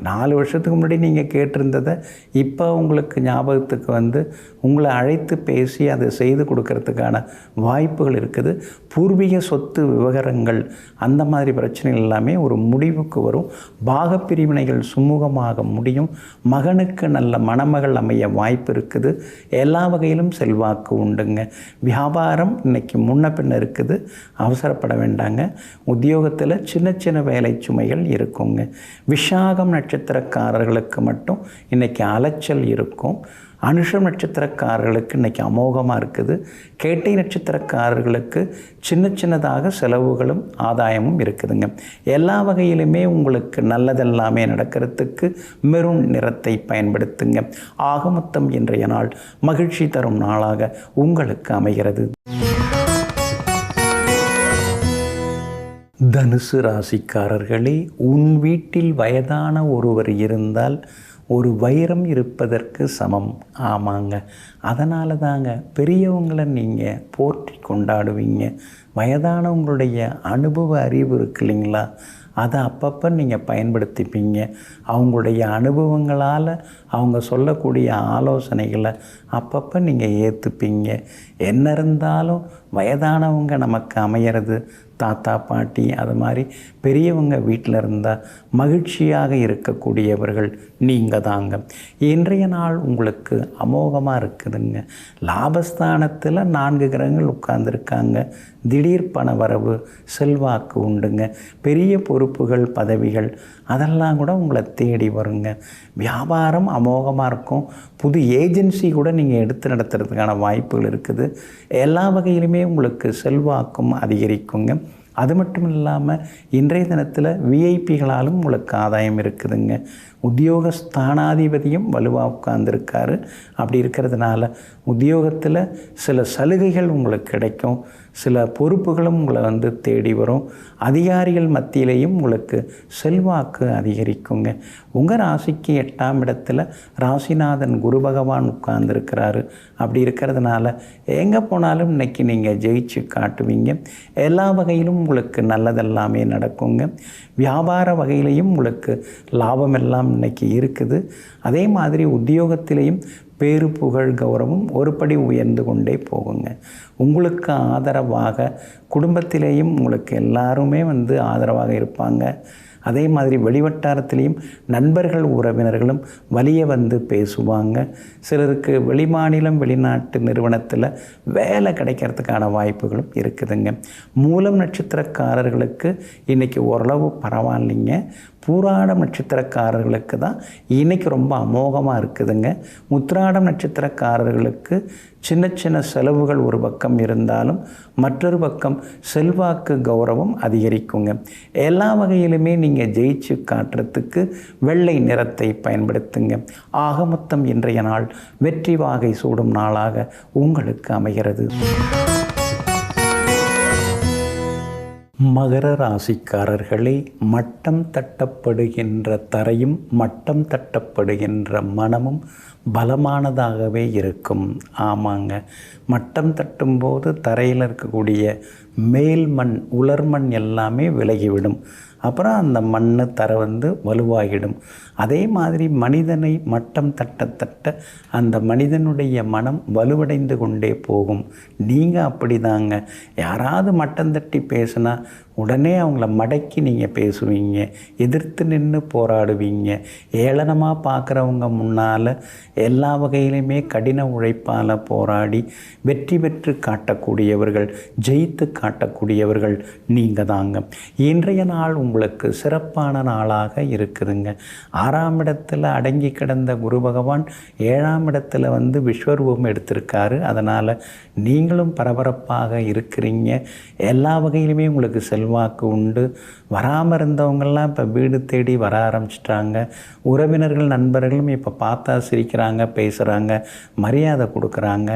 4 வருஷத்துக்கு முன்னாடி நீங்கள் கேட்டிருந்ததை இப்போ உங்களுக்கு ஞாபகத்துக்கு வந்து உங்களை அழைத்து பேசி அதை செய்து கொடுக்கறதுக்கான வாய்ப்புகள் இருக்குது. பூர்வீக சொத்து விவகாரங்கள் அந்த மாதிரி பிரச்சனைகள் எல்லாமே ஒரு முடிவுக்கு வரும். பாகப்பிரிவினைகள் சுமூகமாக முடியும். மகனுக்கு நல்ல மணமகள் அமைய வாய்ப்பு இருக்குது. எல்லா வகையிலும் செல்வாக்கு உண்டுங்க. வியாபாரம் இன்றைக்கி முன்ன பின்ன இருக்குது, அவசரப்பட வேண்டாங்க. உத்தியோகத்தில் சின்ன சின்ன வேலை சுமைகள் இருக்குங்க. விஷாகம் நட்சத்திரக்காரர்களுக்கு மட்டும் இன்றைக்கி அலைச்சல் இருக்கும். அனுஷம் நட்சத்திரக்காரர்களுக்கு இன்றைக்கி அமோகமாக இருக்குது. கேட்டை நட்சத்திரக்காரர்களுக்கு சின்ன சின்னதாக செலவுகளும் ஆதாயமும் இருக்குதுங்க. எல்லா வகையிலுமே உங்களுக்கு நல்லதெல்லாமே நடக்கிறதுக்கு மெரூன் நிறத்தை பயன்படுத்துங்க. ஆக மொத்தம் இன்றைய நாள் மகிழ்ச்சி தரும் நாளாக உங்களுக்கு அமைகிறது. தனுசு ராசிக்காரர்களே, உன் வீட்டில் வயதான ஒருவர் இருந்தால் ஒரு வைரம் இருப்பதற்கு சமம். ஆமாங்க, அதனால தாங்க பெரியவங்களை நீங்கள் போற்றி கொண்டாடுவீங்க. வயதானவங்களுடைய அனுபவ அறிவு இருக்கு இல்லைங்களா, அதை அப்பப்போ நீங்கள் பயன்படுத்திப்பீங்க. அவங்களுடைய அனுபவங்களால் அவங்க சொல்லக்கூடிய ஆலோசனைகளை அப்பப்போ நீங்கள் ஏற்றுப்பீங்க. என்ன இருந்தாலும் வயதானவங்க நமக்கு அமையிறது தாத்தா பாட்டி அது மாதிரி பெரியவங்க வீட்டில் இருந்தால் மகிழ்ச்சியாக இருக்கக்கூடியவர்கள் நீங்கள் தாங்க. இன்றைய நாள் உங்களுக்கு அமோகமாக இருக்குதுங்க. லாபஸ்தானத்தில் 4 கிரகங்கள் உட்கார்ந்துருக்காங்க. திடீர் பண வரவு, செல்வாக்கு உண்டுங்க. பெரிய பொறுப்புகள், பதவிகள் அதெல்லாம் கூட உங்களை தேடி வருங்க. வியாபாரம் அமோகமாக இருக்கும். புது ஏஜென்சி கூட நீங்கள் எடுத்து நடத்துறதுக்கான வாய்ப்புகள் இருக்குது. எல்லா வகையிலுமே உங்களுக்கு செல்வாக்கும் அதிகரிக்குங்க. அது மட்டும் இல்லாமல் இன்றைய தினத்தில் விஐபிகளாலும் உங்களுக்கு ஆதாயம் இருக்குதுங்க. உத்தியோக ஸ்தானாதிபதியும் வலுவாக உட்கார்ந்துருக்காரு. அப்படி இருக்கிறதுனால உத்தியோகத்தில் சில சலுகைகள் உங்களுக்கு கிடைக்கும். சில பொறுப்புகளும் உங்களை வந்து தேடி வரும். அதிகாரிகள் மத்தியிலையும் உங்களுக்கு செல்வாக்கு அதிகரிக்குங்க. உங்கள் ராசிக்கு 8ஆம் இடத்துல ராசிநாதன் குரு பகவான் உட்கார்ந்துருக்கிறாரு. அப்படி இருக்கிறதுனால எங்கே போனாலும் இன்றைக்கி நீங்கள் ஜெயிச்சு காட்டுவீங்க. எல்லா வகையிலும் உங்களுக்கு நல்லதெல்லாமே நடக்குங்க. வியாபார வகையிலையும் உங்களுக்கு லாபம் எல்லாம் இன்றைக்கி இருக்குது. அதே மாதிரி உத்தியோகத்திலையும் பேரு புகழ் கௌரவம் ஒருபடி உயர்ந்து கொண்டே போகுங்க. உங்களுக்கு ஆதரவாக குடும்பத்திலேயும் உங்களுக்கு எல்லாருமே வந்து ஆதரவாக இருப்பாங்க. அதே மாதிரி வெளிவட்டாரத்திலையும் நண்பர்கள் உறவினர்களும் வலிய வந்து பேசுவாங்க. சிலருக்கு வெளிமாநிலம் வெளிநாட்டு நிறுவனத்தில் வேலை கிடைக்கிறதுக்கான வாய்ப்புகளும் இருக்குதுங்க. மூலம் நட்சத்திரக்காரர்களுக்கு இன்றைக்கி ஓரளவு பரவாயில்லைங்க. பூராடம் நட்சத்திரக்காரர்களுக்கு தான் இன்றைக்கி ரொம்ப அமோகமாக இருக்குதுங்க. உத்திராடம் நட்சத்திரக்காரர்களுக்கு சின்ன சின்ன செலவுகள் ஒரு பக்கம் இருந்தாலும் மற்றொரு பக்கம் செல்வாக்கு கௌரவம் அதிகரிக்குங்க. எல்லா வகையிலுமே நீங்கள் ஜெயிச்சு காட்டுறதுக்கு வெள்ளை நிறத்தை பயன்படுத்துங்க. ஆக மொத்தம் இன்றைய நாள் வெற்றி வாகை சூடும் நாளாக உங்களுக்கு அமைகிறது. மகர ராசிக்காரர்களே, மட்டம் தட்டப்படுகின்ற தரையும் மட்டம் தட்டப்படுகின்ற மனமும் பலமானதாகவே இருக்கும். ஆமாங்க, மட்டம் தட்டும்போது தரையில் இருக்கக்கூடிய மேல் மண், உலர் மண் எல்லாமே விலகிவிடும். அப்புறம் அந்த மண் தரை வந்து வலுவாகிடும். அதே மாதிரி மனிதனை மட்டம் தட்ட தட்ட அந்த மனிதனுடைய மனம் வலுவடைந்து கொண்டே போகும். நீங்கள் அப்படி தாங்க. யாராவது மட்டம் தட்டி பேசுனா உடனே அவங்கள மடக்கி நீங்கள் பேசுவீங்க, எதிர்த்து நின்று போராடுவீங்க. ஏளனமாக பார்க்குறவங்க முன்னால் எல்லா வகையிலுமே கடின உழைப்பால் போராடி வெற்றி பெற்று காட்டக்கூடியவர்கள், ஜெயித்து காட்டக்கூடியவர்கள் நீங்கள் தாங்க. இன்றைய நாள் உங்களுக்கு சிறப்பான நாளாக இருக்குதுங்க. 6ஆம் இடத்துல அடங்கி கிடந்த குரு பகவான் 7ஆம் இடத்துல வந்து விஸ்வரூபம் எடுத்திருக்காரு. அதனால் நீங்களும் பரபரப்பாக இருக்கிறீங்க. எல்லா வகையிலுமே உங்களுக்கு செல்வாக்கு உண்டு. வராமல் இருந்தவங்கள்லாம் இப்போ வீடு தேடி வர ஆரம்பிச்சிட்டாங்க. உறவினர்கள் நண்பர்களும் இப்போ பார்த்தா சிரிக்கிறாங்க, பேசுகிறாங்க, மரியாதை கொடுக்குறாங்க.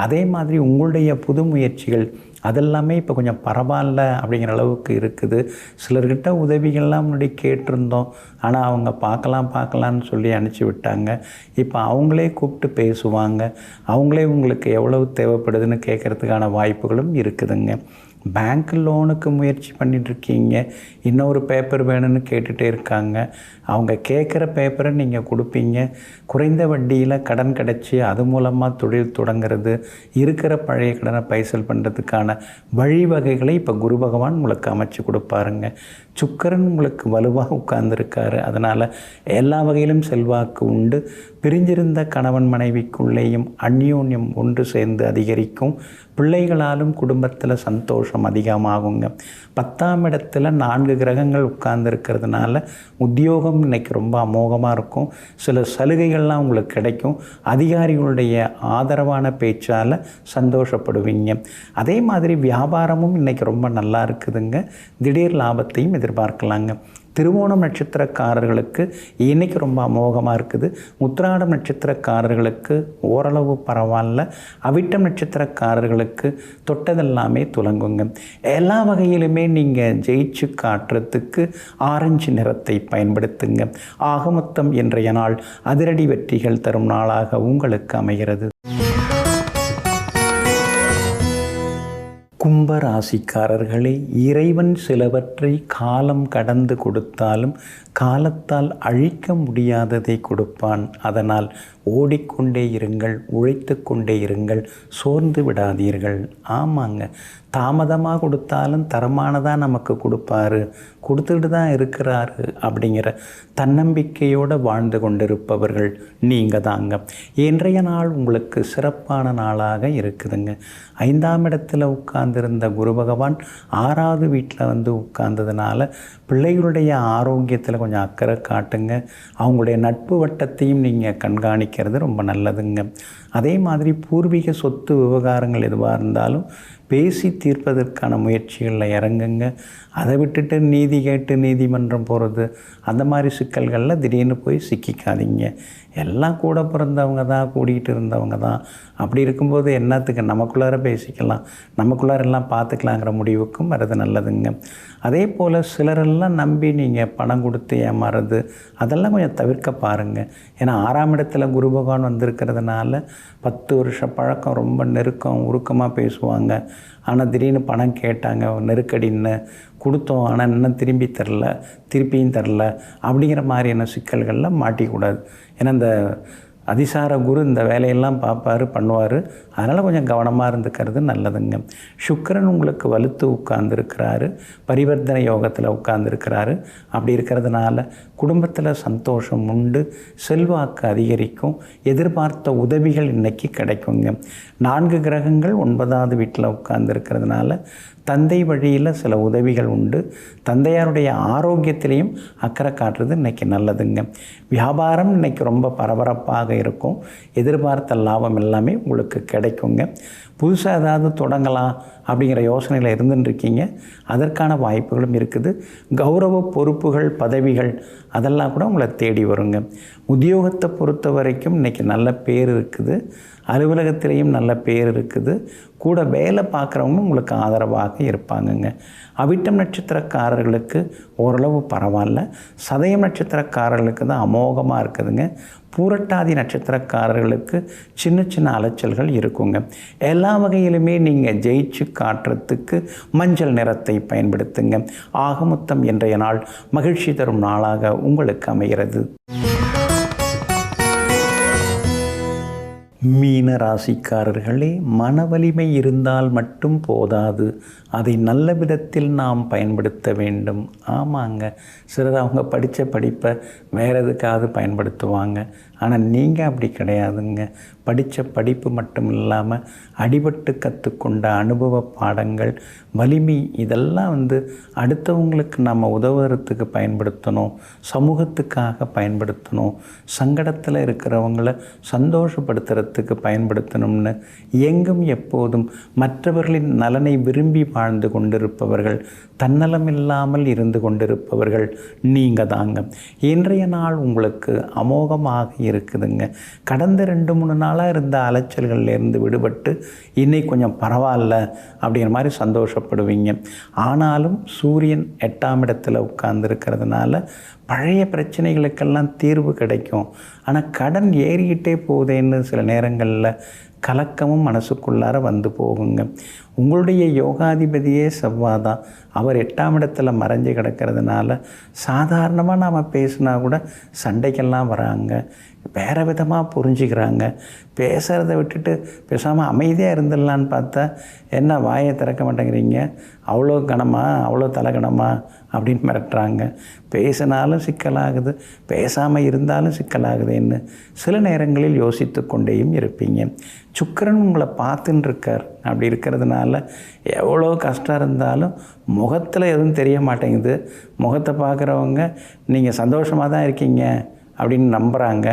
அதே மாதிரி உங்களுடைய புது முயற்சிகள் அதெல்லாமே இப்போ கொஞ்சம் பரவாயில்ல அப்படிங்கிற அளவுக்கு இருக்குது. சிலர்கிட்ட உதவிகள்லாம் முன்னாடி கேட்டிருந்தோம், ஆனால் அவங்க பார்க்கலான்னு சொல்லி அனுப்பிச்சி விட்டாங்க. இப்போ அவங்களே கூப்பிட்டு பேசுவாங்க. அவங்களே உங்களுக்கு எவ்வளவு தேவைப்படுதுன்னு கேட்குறதுக்கான வாய்ப்புகளும் இருக்குதுங்க. பேங்க் லோனுக்கு முயற்சி பண்ணிகிட்ருக்கீங்க, இன்னொரு பேப்பர் வேணும்னு கேட்டுகிட்டே இருக்காங்க. அவங்க கேட்குற பேப்பரை நீங்கள் கொடுப்பீங்க. குறைந்த வட்டியில் கடன் கிடச்சி அது மூலமாக தொழில் தொடங்கிறது, இருக்கிற பழைய கடனை பைசல் பண்ணுறதுக்கான வழிவகைகளை இப்போ குரு பகவான் உங்களுக்கு அமைச்சு கொடுப்பாருங்க. சுக்கிரன் உங்களுக்கு வலுவாக உட்கார்ந்துருக்காரு. அதனால் எல்லா வகையிலும் செல்வாக்கு உண்டு. பிரிஞ்சிருந்த கணவன் மனைவிக்குள்ளேயும் அந்யோன்யம் ஒன்று சேர்ந்து அதிகரிக்கும். பிள்ளைகளாலும் குடும்பத்தில் சந்தோஷம் அதிகமாகுங்க. 10ஆம் இடத்துல 4 கிரகங்கள் உட்கார்ந்துருக்கிறதுனால உத்தியோகம் இன்றைக்கி ரொம்ப அமோகமாக இருக்கும். சில சலுகைகள்லாம் உங்களுக்கு கிடைக்கும். அதிகாரிகளுடைய ஆதரவான பேச்சால் சந்தோஷப்படுவீங்க. அதே மாதிரி வியாபாரமும் இன்றைக்கி ரொம்ப நல்லா இருக்குதுங்க. திடீர் லாபத்தையும் எதிர்பார்க்கலாங்க. திருவோணம் நட்சத்திரக்காரர்களுக்கு இன்றைக்கி ரொம்ப அமோகமாக இருக்குது. உத்திராடம் நட்சத்திரக்காரர்களுக்கு ஓரளவு பரவாயில்ல. அவிட்டம் நட்சத்திரக்காரர்களுக்கு தொட்டதெல்லாமே துலங்குங்க. எல்லா வகையிலுமே நீங்கள் ஜெயிச்சு காட்டுறதுக்கு ஆரஞ்சு நிறத்தை பயன்படுத்துங்க. ஆக மொத்தம் இன்றைய நாள் அதிரடி வெற்றிகள் தரும் நாளாக உங்களுக்கு அமைகிறது. கும்பராசிக்காரர்களே, இறைவன் சிலவற்றை காலம் கடந்து கொடுத்தாலும் காலத்தால் அழிக்க முடியாததை கொடுப்பான். அதனால் ஓடிக்கொண்டே இருங்கள், உழைத்து கொண்டே இருங்கள், சோர்ந்து விடாதீர்கள். ஆமாங்க, தாமதமாக கொடுத்தாலும் தரமானதாக நமக்கு கொடுப்பாரு, கொடுத்துட்டு தான் இருக்கிறாரு அப்படிங்கிற தன்னம்பிக்கையோடு வாழ்ந்து கொண்டிருப்பவர்கள் நீங்கள் தாங்க. இன்றைய நாள் உங்களுக்கு சிறப்பான நாளாக இருக்குதுங்க. 5ஆம் இடத்துல உட்கார்ந்திருந்த குரு பகவான் 6வது வீட்டில் வந்து உட்கார்ந்ததுனால பிள்ளைகளுடைய ஆரோக்கியத்தில் கொஞ்சம் அக்கறை காட்டுங்க. அவங்களுடைய நட்பு வட்டத்தையும் நீங்கள் கண்காணிக்கிறது ரொம்ப நல்லதுங்க. அதே மாதிரி பூர்வீக சொத்து விவகாரங்கள் எதுவாக இருந்தாலும் பேசி தீர்ப்பதற்கான முயற்சிகளில் இறங்குங்க. அதை விட்டுட்டு நீதி கேட்டு நீதிமன்றம் போகிறது, அந்த மாதிரி சிக்கல்களில் திடீர்னு போய் சிக்கிக்காதீங்க. எல்லாம் கூட பிறந்தவங்க தான், கூடிகிட்டு இருந்தவங்க தான். அப்படி இருக்கும்போது என்னத்துக்கு நமக்குள்ளார பேசிக்கலாம், நமக்குள்ளார எல்லாம் பார்த்துக்கலாங்கிற முடிவுக்கும் வர்றது நல்லதுங்க. அதே போல் சிலரெல்லாம் நம்பி நீங்கள் பணம் கொடுத்து ஏமாறுறது, அதெல்லாம் கொஞ்சம் தவிர்க்க பாருங்கள். ஏன்னா 6ஆம் இடத்துல குரு பகவான் வந்திருக்கிறதுனால 10 வருஷ பழக்கம், ரொம்ப நெருக்கம், உருக்கமாக பேசுவாங்க. ஆனால் திடீர்னு பணம் கேட்டாங்க, நெருக்கடின்னு கொடுத்தோம், ஆனால் இன்னும் திருப்பியும் தரல அப்படிங்கிற மாதிரியான சிக்கல்களில் மாட்டிக்கூடாது. ஏன்னா இந்த அதிசார குரு இந்த வேலையெல்லாம் பார்ப்பார், பண்ணுவார். அதனால் கொஞ்சம் கவனமாக இருந்துக்கிறது நல்லதுங்க. சுக்கிரன் உங்களுக்கு வலுத்து உட்கார்ந்துருக்கிறாரு, பரிவர்த்தனை யோகத்தில் உட்கார்ந்துருக்கிறாரு. அப்படி இருக்கிறதுனால குடும்பத்தில் சந்தோஷம் உண்டு, செல்வாக்கு அதிகரிக்கும், எதிர்பார்த்த உதவிகள் இன்றைக்கி கிடைக்குங்க. 4 கிரகங்கள் 9வது வீட்டில் உட்கார்ந்துருக்கிறதுனால தந்தை வழியில் சில உதவிகள் உண்டு. தந்தையாருடைய ஆரோக்கியத்திலையும் அக்கறை காட்டுறது இன்றைக்கி நல்லதுங்க. வியாபாரம் இன்றைக்கி ரொம்ப பரபரப்பாக இருக்கும். எதிர்பார்த்த லாபம் எல்லாமே உங்களுக்கு கிடைக்குங்க. புதுசாக ஏதாவது தொடங்கலாம் அப்படிங்கிற யோசனையில் இருந்துட்டுருக்கீங்க, அதற்கான வாய்ப்புகளும் இருக்குது. கௌரவ பொறுப்புகள், பதவிகள் அதெல்லாம் கூட உங்களை தேடி வருங்க. உத்தியோகத்தை பொறுத்த வரைக்கும் இன்றைக்கி நல்ல பேர் இருக்குது. அலுவலகத்திலையும் நல்ல பேர் இருக்குது. கூட வேலை பார்க்குறவங்க உங்களுக்கு ஆதரவாக இருப்பாங்கங்க. அவிட்டம் நட்சத்திரக்காரர்களுக்கு ஓரளவு பரவாயில்ல. சதயம் நட்சத்திரக்காரர்களுக்கு தான் அமோகமாக இருக்குதுங்க. பூரட்டாதி நட்சத்திரக்காரர்களுக்கு சின்ன சின்ன அலைச்சல்கள் இருக்குங்க. எல்லா வகையிலுமே நீங்கள் ஜெயிச்சு காட்டுறதுக்கு மஞ்சள் நிறத்தை பயன்படுத்துங்க. ஆக மொத்தம் இன்றைய நாள் மகிழ்ச்சி தரும் நாளாக உங்களுக்கு அமைகிறது. மீன ராசிக்காரர்களே, மன வலிமை இருந்தால் மட்டும் போதாது, அதை நல்ல விதத்தில் நாம் பயன்படுத்த வேண்டும். ஆமாங்க, சிலர் அவங்க படித்த படிப்பை வேறு எதுக்காவது பயன்படுத்துவாங்க. ஆனால் நீங்கள் அப்படி கிடையாதுங்க. படித்த படிப்பு மட்டும் இல்லாமல் அடிபட்டு கற்றுக்கொண்ட அனுபவ பாடங்கள், வலிமை, இதெல்லாம் அடுத்தவங்களுக்கு நம்ம உதவுறதுக்கு பயன்படுத்தணும், சமூகத்துக்காக பயன்படுத்தணும், சங்கடத்தில் இருக்கிறவங்கள சந்தோஷப்படுத்துறதுக்கு பயன்படுத்தணும்னு எங்கும் எப்போதும் மற்றவர்களின் நலனை விரும்பி வாழ்ந்து கொண்டிருப்பவர்கள், தன்னலம் இல்லாமல் இருந்து கொண்டிருப்பவர்கள் நீங்கள் தாங்க. இன்றைய நாள் உங்களுக்கு அமோகமாக இருக்குதுங்க. கடந்த 2-3 நாளாக இருந்த அலைச்சல்கள்லேருந்து விடுபட்டு இன்னைக்கு கொஞ்சம் பரவாயில்ல அப்படிங்கிற மாதிரி சந்தோஷப்படுவீங்க. ஆனாலும் சூரியன் 8ஆம் இடத்துல உட்கார்ந்துருக்கிறதுனால பழைய பிரச்சனைகளுக்கெல்லாம் தீர்வு கிடைக்கும். ஆனால் கடன் ஏறிக்கிட்டே போகுதேன்னு சில நேரங்களில் கலக்கமும் மனசுக்குள்ளார வந்து போகுங்க. உங்களுடைய யோகாதிபதியே செவ்வாய் தான். அவர் 8ஆம் இடத்துல மறைஞ்சு கிடக்கிறதுனால சாதாரணமாக நாம் பேசினா கூட சண்டைக்கெல்லாம் வராங்க, வேறு விதமாக புரிஞ்சுக்கிறாங்க. பேசுகிறத விட்டுட்டு பேசாமல் அமைதியாக இருந்துடலான்னு பார்த்தா என்ன வாயை திறக்க மாட்டேங்கிறீங்க, அவ்வளோ கனமா, அவ்வளோ தலைகணமா அப்படின்னு மிரட்டுறாங்க. பேசினாலும் சிக்கலாகுது, பேசாமல் இருந்தாலும் சிக்கலாகுதுன்னு சில நேரங்களில் யோசித்து கொண்டேயும் இருப்பீங்க. சுக்கிரன் உங்களை பார்த்துன்னு இருக்கார். அப்படி இருக்கிறதுனால எவ்வளோ கஷ்டம் இருந்தாலும் முகத்தில் எதுவும் தெரிய மாட்டேங்குது. முகத்தை பார்க்குறவங்க நீங்கள் சந்தோஷமாக தான் இருக்கீங்க அப்படின்னு நம்புகிறாங்க.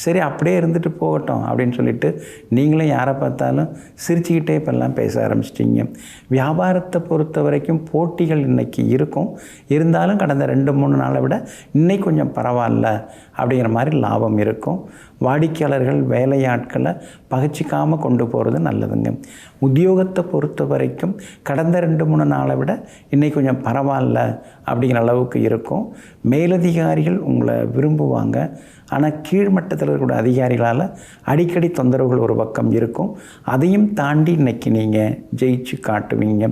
சரி அப்படியே இருந்துட்டு போகட்டும் அப்படின்னு சொல்லிட்டு நீங்களும் யாரை பார்த்தாலும் சிரிச்சுக்கிட்டே இப்போல்லாம் பேச ஆரம்பிச்சிட்டிங்க. வியாபாரத்தை பொறுத்த வரைக்கும் போட்டிகள் இன்றைக்கி இருக்கும். இருந்தாலும் கடந்த 2-3 நாளை விட இன்னைக்கு கொஞ்சம் பரவாயில்ல அப்படிங்கிற மாதிரி லாபம் இருக்கும். வாடிக்கையாளர்கள் வேலையாட்களை பகச்சிக்காமல் கொண்டு போகிறது நல்லதுங்க. உத்தியோகத்தை பொறுத்த வரைக்கும் கடந்த 2-3 நாளை விட இன்றைக்கி கொஞ்சம் பரவாயில்ல அப்படிங்கிற அளவுக்கு இருக்கும். மேலதிகாரிகள் உங்களை விரும்புவாங்க. ஆனால் கீழ்மட்டத்தில் இருக்கக்கூடிய அதிகாரிகளால் அடிக்கடி தொந்தரவுகள் ஒரு பக்கம் இருக்கும். அதையும் தாண்டி இன்றைக்கி நீங்கள் ஜெயிச்சு காட்டுவீங்க.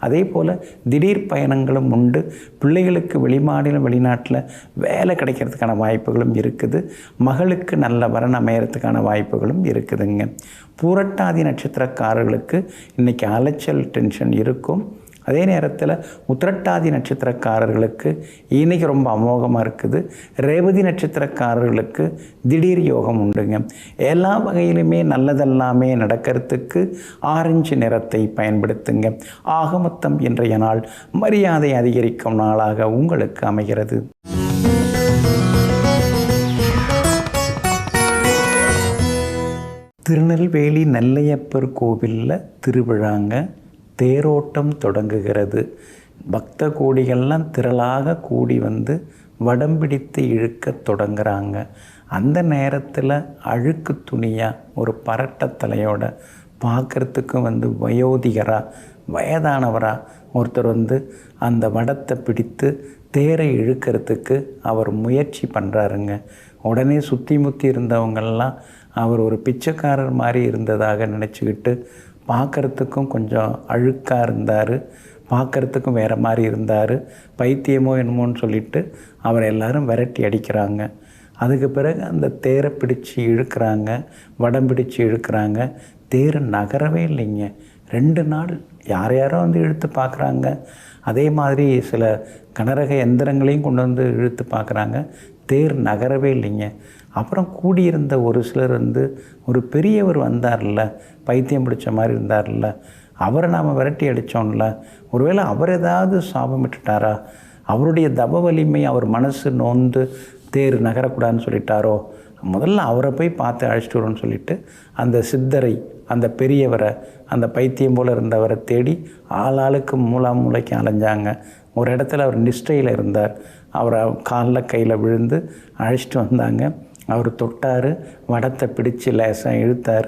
அதே போல் திடீர் பயணங்களும் உண்டு. பிள்ளைகளுக்கு வெளிமாநிலம் வெளிநாட்டில் வேலை கிடைக்கிறதுக்கான வாய்ப்புகளும் இருக்குது. மகளுக்கு நல்ல வரன் அமையறதுக்கான வாய்ப்புகளும் இருக்குதுங்க. பூரட்டாதி நட்சத்திரக்காரர்களுக்கு இன்றைக்கி அலைச்சல் டென்ஷன் இருக்கும். அதே நேரத்தில் உத்திரட்டாதி நட்சத்திரக்காரர்களுக்கு இன்றைக்கி ரொம்ப அமோகமாக இருக்குது. ரேவதி நட்சத்திரக்காரர்களுக்கு திடீர் யோகம் உண்டுங்க. எல்லா வகையிலுமே நல்லதெல்லாமே நடக்கிறதுக்கு ஆரஞ்சு நிறத்தை பயன்படுத்துங்க. ஆக மொத்தம் இன்றைய நாள் மரியாதை அதிகரிக்கும் நாளாக உங்களுக்கு அமைகிறது. திருநெல்வேலி நெல்லையப்பர் கோவிலில் திருவிழாங்க. தேரோட்டம் தொடங்குகிறது. பக்த கோடிகள்லாம் திரளாக கூடி வந்து வடம் பிடித்து இழுக்க தொடங்குறாங்க. அந்த நேரத்தில் அழுக்கு துணியாக ஒரு பரட்ட தலையோட பார்க்குறதுக்கு வயோதிகராக வயதானவராக ஒருத்தர் அந்த வடத்தை பிடித்து தேரை இழுக்கிறதுக்கு அவர் முயற்சி பண்ணுறாருங்க. உடனே சுற்றி முற்றி இருந்தவங்கள்லாம் அவர் ஒரு பிச்சைக்காரர் மாதிரி இருந்ததாக நினச்சிக்கிட்டு பார்க்குறதுக்கும் கொஞ்சம் அழுக்காக இருந்தார், பார்க்குறதுக்கும் வேறு மாதிரி இருந்தார், பைத்தியமோ என்னமோன்னு சொல்லிட்டு அவர் எல்லோரும் விரட்டி அடிக்கிறாங்க. அதுக்கு பிறகு அந்த தேரை பிடிச்சி இழுக்கிறாங்க, வடம் பிடிச்சி இழுக்கிறாங்க. தேர் நகரவே இல்லைங்க. 2 நாள் யாரோ இழுத்து பார்க்குறாங்க. அதே மாதிரி சில கனரக எந்திரங்களையும் கொண்டு இழுத்து பார்க்குறாங்க. தேர் நகரவே இல்லைங்க. அப்புறம் கூடியிருந்த ஒரு சிலர் ஒரு பெரியவர் வந்தார்ல, பைத்தியம் பிடிச்ச மாதிரி இருந்தார்ல, அவரை நாம் விரட்டி அடித்தோம்ல, ஒருவேளை அவர் ஏதாவது சாபம் விட்டுட்டாரா, அவருடைய தப வலிமை அவர் மனசு நோந்து தேர் நகரக்கூடாதுன்னு சொல்லிட்டாரோ, முதல்ல அவரை போய் பார்த்து அழைச்சிட்டு வரோன்னு சொல்லிட்டு அந்த சித்தரை, அந்த பெரியவரை, அந்த பைத்தியம் போல் இருந்தவரை தேடி ஆளாளுக்கு மூளைக்கு அலைஞ்சாங்க. ஒரு இடத்துல அவர் நிஷ்டையில் இருந்தார். அவரை காலில் கையில் விழுந்து அழைச்சிட்டு வந்தாங்க. அவர் தொட்டார், வடத்தை பிடிச்சு லேசாக இழுத்தார்.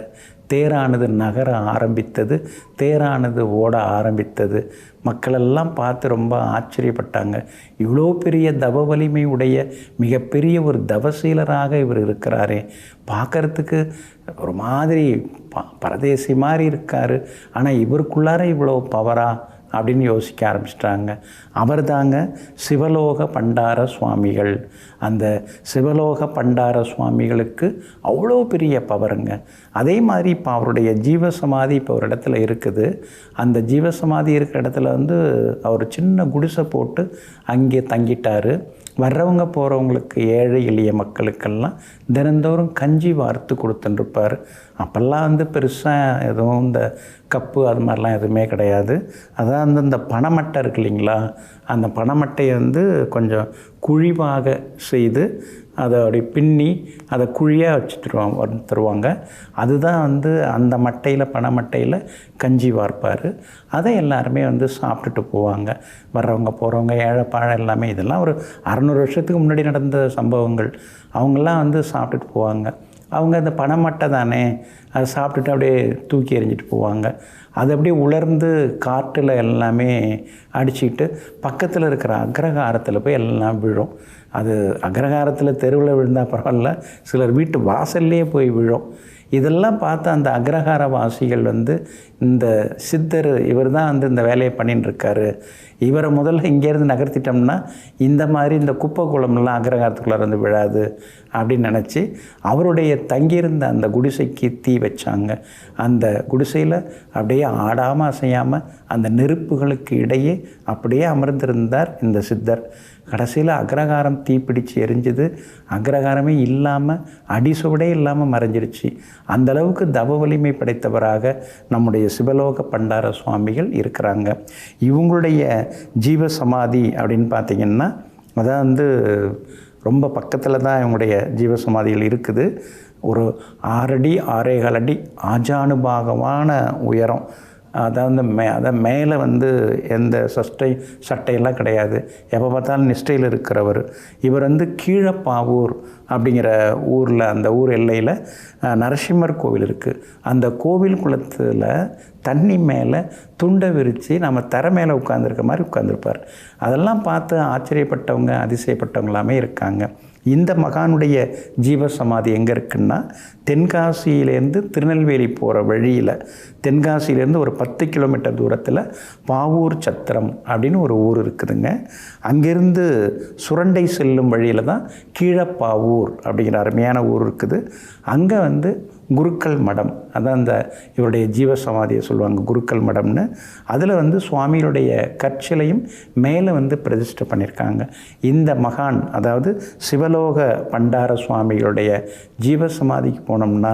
தேரானது நகர ஆரம்பித்தது, தேரானது ஓட ஆரம்பித்தது. மக்களெல்லாம் பார்த்து ரொம்ப ஆச்சரியப்பட்டாங்க. இவ்வளோ பெரிய தவ வலிமை உடைய மிகப்பெரிய ஒரு தவசீலராக இவர் இருக்கிறாரே, பார்க்குறதுக்கு ஒரு மாதிரி பரதேசி மாதிரி இருக்கார், ஆனால் இவருக்குள்ளார இவ்வளோ பவரா அப்படின்னு யோசிக்க ஆரம்பிச்சிட்டாங்க. அவர் தாங்க சிவலோக பண்டார சுவாமிகள். அந்த சிவலோக பண்டார சுவாமிகளுக்கு அவ்வளோ பெரிய பவருங்க. அதே மாதிரி இப்போ அவருடைய ஜீவசமாதி இப்போ ஒரு இடத்துல இருக்குது. அந்த ஜீவசமாதி இருக்கிற இடத்துல அவர் சின்ன குடிசை போட்டு அங்கே தங்கிட்டார். வர்றவங்க போகிறவங்களுக்கு, ஏழை எளிய மக்களுக்கெல்லாம் தினந்தோறும் கஞ்சி வார்த்து கொடுத்துட்டுருப்பார். அப்போல்லாம் பெருசாக எதுவும் இந்த கப்பு அது மாதிரிலாம் எதுவுமே கிடையாது. அதான் இந்த பனைமட்டை இருக்கு இல்லைங்களா, அந்த பனைமட்டையை கொஞ்சம் குழிவாக செய்து அதை அப்படி பின்னி அதை குழியாக வச்சுட்டு தருவாங்க. அதுதான் அந்த மட்டையில், பனைமட்டையில் கஞ்சி வார்ப்பார். அதை எல்லாருமே சாப்பிட்டுட்டு போவாங்க. வர்றவங்க போகிறவங்க, ஏழைப்பாழை எல்லாமே. இதெல்லாம் ஒரு 600 வருஷத்துக்கு முன்னாடி நடந்த சம்பவங்கள். அவங்கெல்லாம் சாப்பிட்டுட்டு போவாங்க. அவங்க அந்த பனைமட்டை தானே, அதை சாப்பிட்டுட்டு அப்படியே தூக்கி எறிஞ்சிட்டு போவாங்க. அது அப்படியே உலர்ந்து காற்றில் எல்லாமே அடிச்சுக்கிட்டு பக்கத்தில் இருக்கிற அக்ரஹாரத்தில் போய் எல்லாம் விழும். அது அக்ரஹாரத்தில் தெருவில் விழுந்தால் பரவாயில்ல, சிலர் வீட்டு வாசல்லையே போய் விழும். இதெல்லாம் பார்த்து அந்த அக்ரஹாரவாசிகள் வந்து இந்த சித்தர் இவர் தான் வந்து இந்த வேலையை பண்ணின்னு இருக்காரு, இவரை முதல்ல இங்கேருந்து நகர்த்திட்டோம்னா இந்த மாதிரி இந்த குப்பை குளம்லாம் அக்ரஹாரத்துக்குள்ளே இருந்து விழாது அப்படின்னு நினச்சி அவருடைய தங்கியிருந்த அந்த குடிசைக்கு தீ வச்சாங்க. அந்த குடிசையில் அப்படியே ஆடாமல் அசையாமல் அந்த நெருப்புகளுக்கு இடையே அப்படியே அமர்ந்திருந்தார் இந்த சித்தர். கடைசியில் அக்ரஹாரம் தீப்பிடிச்சு எரிஞ்சுது. அக்ரஹாரமே இல்லாமல் அடிசுவடே இல்லாமல் மறைஞ்சிருச்சு. அந்தளவுக்கு தவ வலிமை படைத்தவராக நம்முடைய சிவலோக பண்டார சுவாமிகள் இருக்கிறாங்க. இவங்களுடைய ஜீவ சமாதி அப்படின்னு பார்த்திங்கன்னா அதான் வந்து ரொம்ப பக்கத்தில் தான் இவங்களுடைய ஜீவசமாதிகள் இருக்குது. ஒரு 6 அடி 6.25 அடி ஆஜானுபாகமான உயரம். அதாவது அதான் மேலே வந்து எந்த சட்டையெல்லாம் கிடையாது. எப்போ பார்த்தாலும் நிஷ்டையில் இருக்கிறவர். இவர் வந்து கீழப்பாவூர் அப்படிங்கிற ஊரில், அந்த ஊர் எல்லையில் நரசிம்மர் கோவில் இருக்குது. அந்த கோவில் குளத்தில் தண்ணி மேலே துண்டை விரித்து நம்ம தரை மேலே உட்காந்துருக்க மாதிரி உட்காந்துருப்பார். அதெல்லாம் பார்த்து ஆச்சரியப்பட்டவங்க அதிசயப்பட்டவங்களாமே இருக்காங்க. இந்த மகானுடைய ஜீவசமாதி எங்கே இருக்குன்னா, தென்காசியிலேருந்து திருநெல்வேலி போகிற வழியில், தென்காசியிலேருந்து ஒரு 10 கிலோமீட்டர் தூரத்தில் பாவூர் சத்திரம் அப்படின்னு ஒரு ஊர் இருக்குதுங்க. அங்கேருந்து சுரண்டை செல்லும் வழியில் தான் கீழப்பாவூர் அப்படிங்கிற அருமையான ஊர் இருக்குது. அங்கே வந்து குருக்கள் மடம், அதான் அந்த இவருடைய ஜீவசமாதியை சொல்லுவாங்க குருக்கள் மடம்னு. அதில் வந்து சுவாமியுடைய கற்சிலையும் மேலே வந்து பிரதிஷ்டை பண்ணியிருக்காங்க. இந்த மகான், அதாவது சிவலோக பண்டார சுவாமிகளுடைய ஜீவசமாதிக்கு போனோம்னா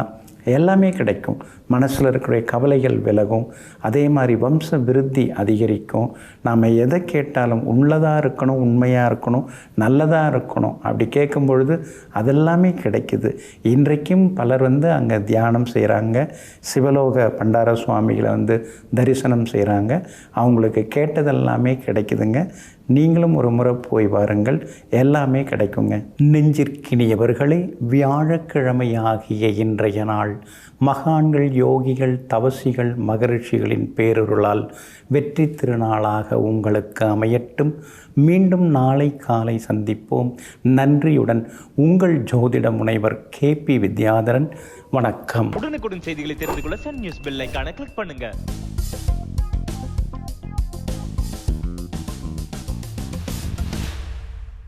எல்லாமே கிடைக்கும். மனசில் இருக்கிற கவலைகள் விலகும். அதே மாதிரி வம்ச விருத்தி அதிகரிக்கும். நாம் எதை கேட்டாலும் உள்ளதாக இருக்கணும், உண்மையாக இருக்கணும், நல்லதாக இருக்கணும். அப்படி கேட்கும் பொழுது அதெல்லாமே கிடைக்குது. இன்றைக்கும் பலர் வந்து அங்கே தியானம் செய்கிறாங்க. சிவலோக பண்டார சுவாமிகளை வந்து தரிசனம் செய்கிறாங்க. அவங்களுக்கு கேட்டதெல்லாமே கிடைக்குதுங்க. நீங்களும் ஒரு முறை போய் வாருங்கள், எல்லாமே கிடைக்குங்க. நெஞ்சிற்கினியவர்களே, வியாழக்கிழமை ஆகிய இன்றைய நாள் மகான்கள், யோகிகள், தவசிகள், மகரிஷிகளின் பேரருளால் வெற்றி திருநாளாக உங்களுக்கு அமையட்டும். மீண்டும் நாளை காலை சந்திப்போம். நன்றியுடன் உங்கள் ஜோதிட முனைவர் KP வித்யாதரன். வணக்கம். உடனுக்குடன் செய்திகளை தெரிந்து கொள்ள சன் நியூஸ் பெல் ஐகானை கிளிக் பண்ணுங்க.